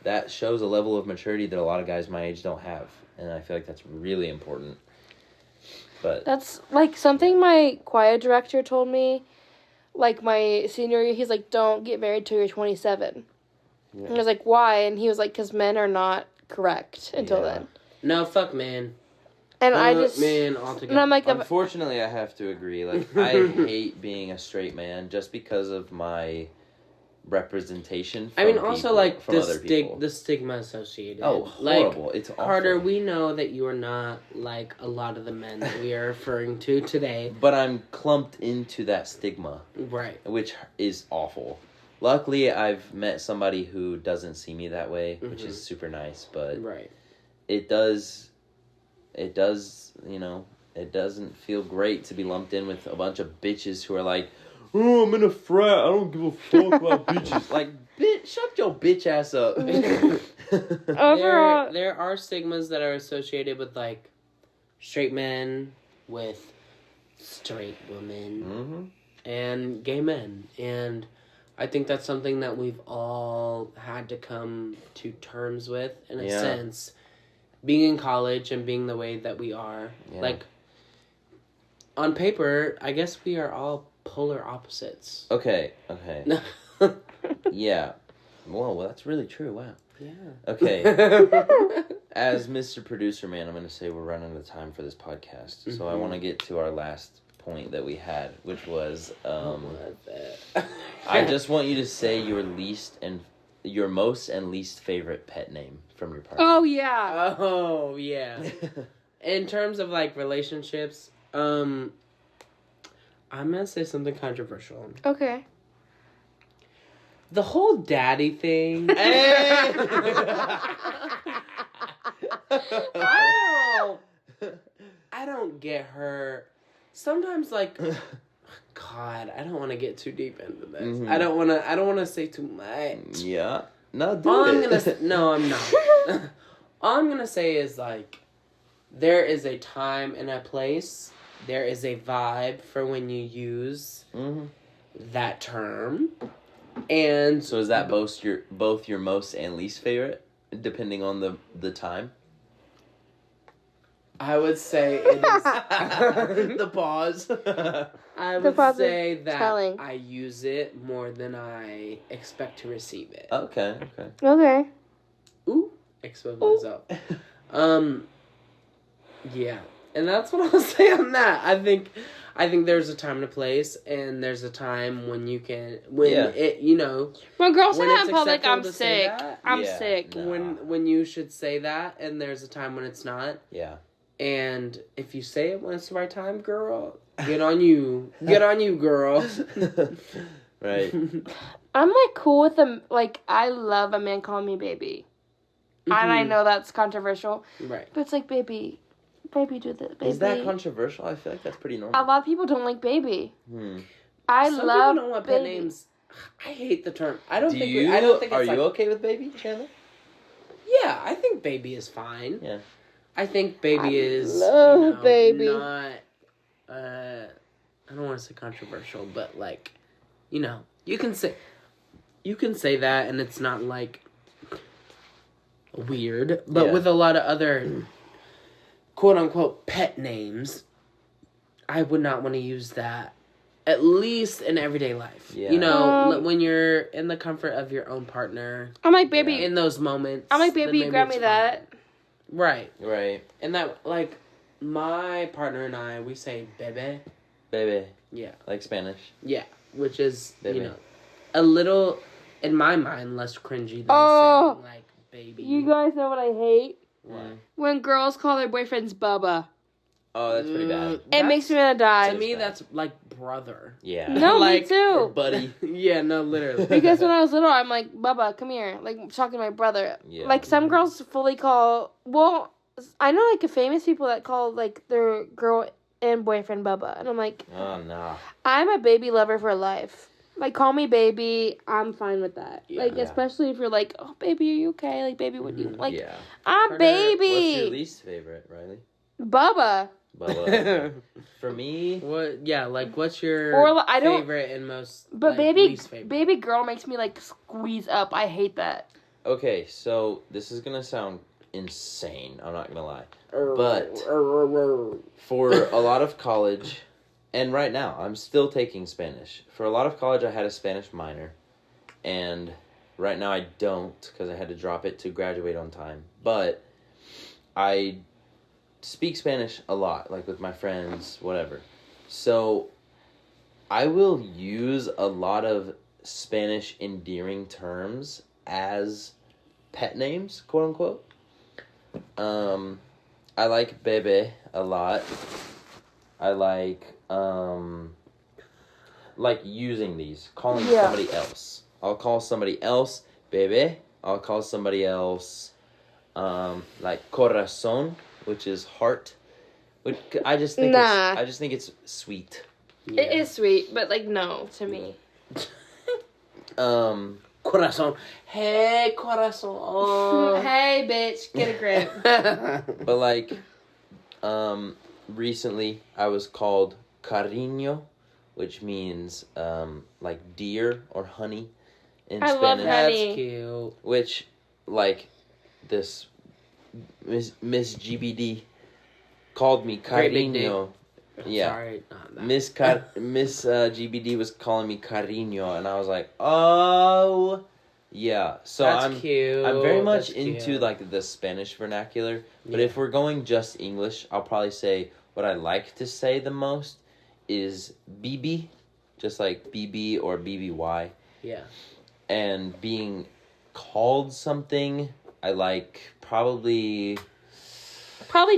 that shows a level of maturity that a lot of guys my age don't have. And I feel like that's really important. But that's like something my choir director told me, like my senior year. He's like, don't get married till you're 27. Yeah. And I was like, why? And he was like, because men are not correct until then. No, fuck man. And I just man altogether. And I'm like, unfortunately, I have to agree. Like, I hate being a straight man just because of my representation. From also like the stigma associated. Oh, horrible! Like, it's awful. Carter, we know that you are not like a lot of the men that we are referring to today. But I'm clumped into that stigma, right? Which is awful. Luckily, I've met somebody who doesn't see me that way, which is super nice. But it does, you know, it doesn't feel great to be lumped in with a bunch of bitches who are like, oh, I'm in a frat, I don't give a fuck about bitches. Like, bitch, shut your bitch ass up. Overall, there are stigmas that are associated with, like, straight men, with straight women, and gay men. And I think that's something that we've all had to come to terms with, in a sense. Being in college and being the way that we are. Yeah. Like, on paper, I guess we are all polar opposites. Okay. Yeah. Whoa, well, that's really true. Wow. Yeah. Okay. As Mr. Producer Man, I'm going to say we're running out of time for this podcast. So I want to get to our last point that we had, which was, I just want you to say your most and least favorite pet name from your partner. Oh, yeah. Oh, yeah. In terms of, like, relationships, I'm gonna say something controversial. Okay. The whole daddy thing. Hey! I don't get her. Sometimes, like, God, I don't want to get too deep into this. Mm-hmm. I don't want to say too much. Yeah. No, No, I'm not. All I'm gonna say is, like, there is a time and a place. There is a vibe for when you use that term. And so is that both your most and least favorite, depending on the time? I would say it is the pause. I would say that I use it more than I expect to receive it. Okay. Ooh, expose myself. Yeah. And that's what I'll say on that. I think there's a time and a place, and there's a time when you can, it, you know. When girls say that in public, I'm sick. I'm sick. Nah. When you should say that, and there's a time when it's not. Yeah. And if you say it when it's the right time, girl, get on you. Get on you, girl. Right. I'm, like, cool with them. Like, I love a man calling me baby. And I know that's controversial. Right. But it's like, baby, do this, baby. Is that controversial? I feel like that's pretty normal. A lot of people don't like baby. I Some love people don't want pet baby. names. I hate the term. I don't think it's Are like, you okay with baby, Chandler? Yeah, I think baby is fine. Yeah. I think baby is love baby. not I don't want to say controversial, but like, you can say that and it's not like weird, but Yeah. with a lot of other quote unquote pet names, I would not want to use that, at least in everyday life. Yeah. When you're in the comfort of your own partner. I'm like, baby. In those moments. I'm like, then baby, maybe grab it's me fine. that. Right. Right. And that, like, my partner and I, we say bebe. Baby. Yeah. Like Spanish. Yeah. Which is, Baby. a little, in my mind, less cringy than saying, like, baby. You guys know what I hate? What? When girls call their boyfriends Bubba. Oh, that's pretty bad. It makes me want to die. To me, bad. that's like brother. Yeah. No, Like, me too. Buddy. Yeah, no, literally. Because when I was little, I'm like, Bubba, come here. Like, talking to my brother. Yeah. Like, some girls fully call... Well, I know, like, famous people that call, like, their girl and boyfriend Bubba. And I'm like... Oh, no. I'm a baby lover for life. Like, call me baby. I'm fine with that. Yeah. Like, Yeah. especially if you're like, oh, baby, are you okay? Like, baby, what do you... Like, Yeah. I'm Carter, baby. What's your least favorite, Riley? Bubba. Bubba. For me... What? Yeah, like, what's your Or, I don't- favorite and most, But like, least favorite? baby girl makes me, like, squeeze up. I hate that. Okay, so this is going to sound insane. I'm not going to lie. But for a lot of college, and right now, I'm still taking Spanish. For a lot of college, I had a Spanish minor. And right now, I don't, because I had to drop it to graduate on time. But I speak Spanish a lot, like with my friends, whatever. So I will use a lot of Spanish endearing terms as pet names, quote unquote. I like bebe a lot. I like using these, calling somebody else. I'll call somebody else bebe. I'll call somebody else like corazón, which is heart. Which I just think it's sweet. Yeah. It is sweet, but, like, no, to me. Corazón. Hey, corazón. Hey, bitch, get a grip. But like, recently I was called cariño, which means like deer or honey in I Spanish. love That's honey. cute. Which, like, this Miss GBD called me Great big cariño. Yeah. Sorry, not that. Miss GBD was calling me cariño, and I was like, oh, yeah. So That's cute. I'm very much That's into cute. like the Spanish vernacular, but Yeah. if we're going just English, I'll probably say what I like to say the most is BB, just like BB or BBY, Yeah. and being called something I like probably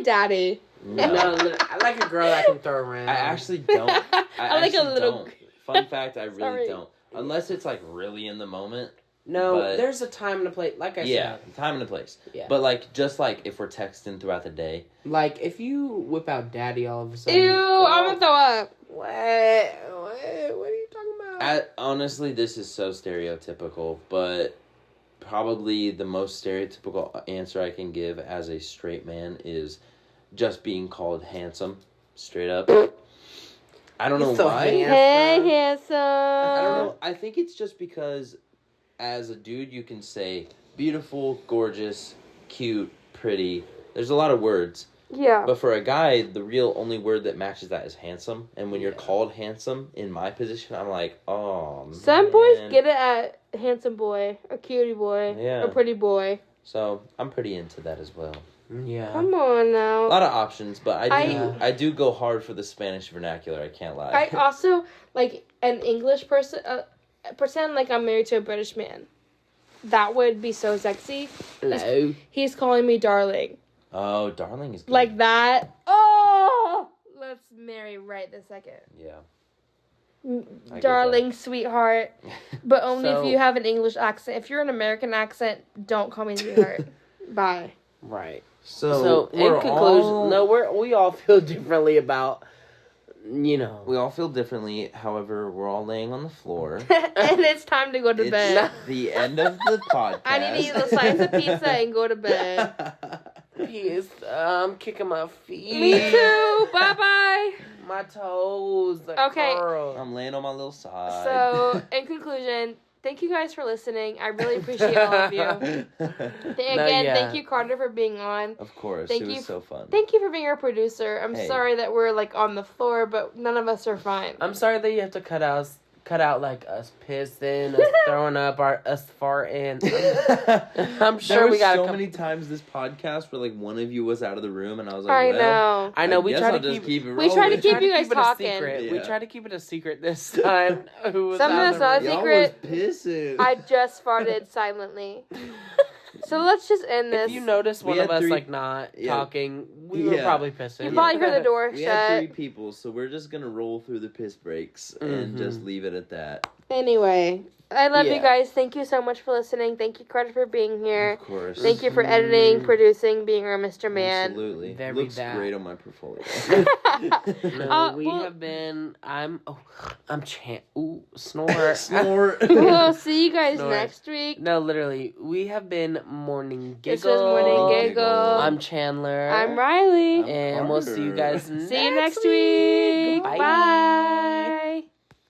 Daddy. No, I like a girl that can throw around. I actually don't. I like a actually little- don't. Fun fact, I really Sorry. don't. Unless it's like really in the moment. No, but- there's a time and a place. Like I Yeah, said. time and a place. Yeah. But like, just like if we're texting throughout the day. Like, if you whip out daddy all of a sudden. Ew, I'm gonna throw up. What? What are you talking about? Honestly, this is so stereotypical, but probably the most stereotypical answer I can give as a straight man is just being called handsome, straight up. I don't know He's so why. handsome. Hey, handsome. I don't know. I think it's just because as a dude you can say beautiful, gorgeous, cute, pretty. There's a lot of words. Yeah. But for a guy, the real only word that matches that is handsome. And when you're Yeah. called handsome, in my position, I'm like, oh, man. Some boys get it at handsome boy, or cutie boy, Yeah. or pretty boy. So I'm pretty into that as well. Yeah. Come on A now. lot of options, but I- I do go hard for the Spanish vernacular. I can't lie. I also, like, an English person, pretend like I'm married to a British man. That would be so sexy. Hello. He's calling me darling. Oh, darling is good. Like that. Oh! Let's marry right this second. Yeah. I get Darling, sweetheart. But only So- if you have an English accent. If you're an American accent, don't call me sweetheart. Bye. Right. So, So in we're conclusion, all- no, we all feel differently about you know. We all feel differently. However, we're all laying on the floor. And it's time to go to bed. It's the end of the podcast. I need to eat the slice of pizza and go to bed. Peace. I'm kicking my feet. Me too. Bye-bye. My toes. Okay. I'm laying on my little side. So, in conclusion, thank you guys for listening. I really appreciate all of you. Thank you, Carter, for being on. Of course. It was so fun. Thank you for being our producer. I'm sorry that we're, like, on the floor, but none of us are fine. I'm sorry that you have to cut out like us pissing, us throwing up, us farting. I'm sure there we got so many times this podcast where like one of you was out of the room and I was like, I know. We try to keep it. We try to keep you guys talking. We try to keep it a secret this time. Something that's not a secret. Y'all was pissing. I just farted silently. So let's just end this. If you notice one of us like not talking, we were probably pissing. You probably heard the door we shut. had 3 people, so we're just gonna roll through the piss breaks and just leave it at that. Anyway, I love you guys. Thank you so much for listening. Thank you, Carter, for being here. Of course. Thank you for editing, producing, being our Mr. Man. Absolutely. Looks great on my portfolio. We have been. I'm snore. Snore. We'll see you guys next week. No, literally, we have been Morning Giggles. This was Morning Giggle. I'm Chandler. I'm Riley. And we'll see you guys See you next week. Bye. Bye.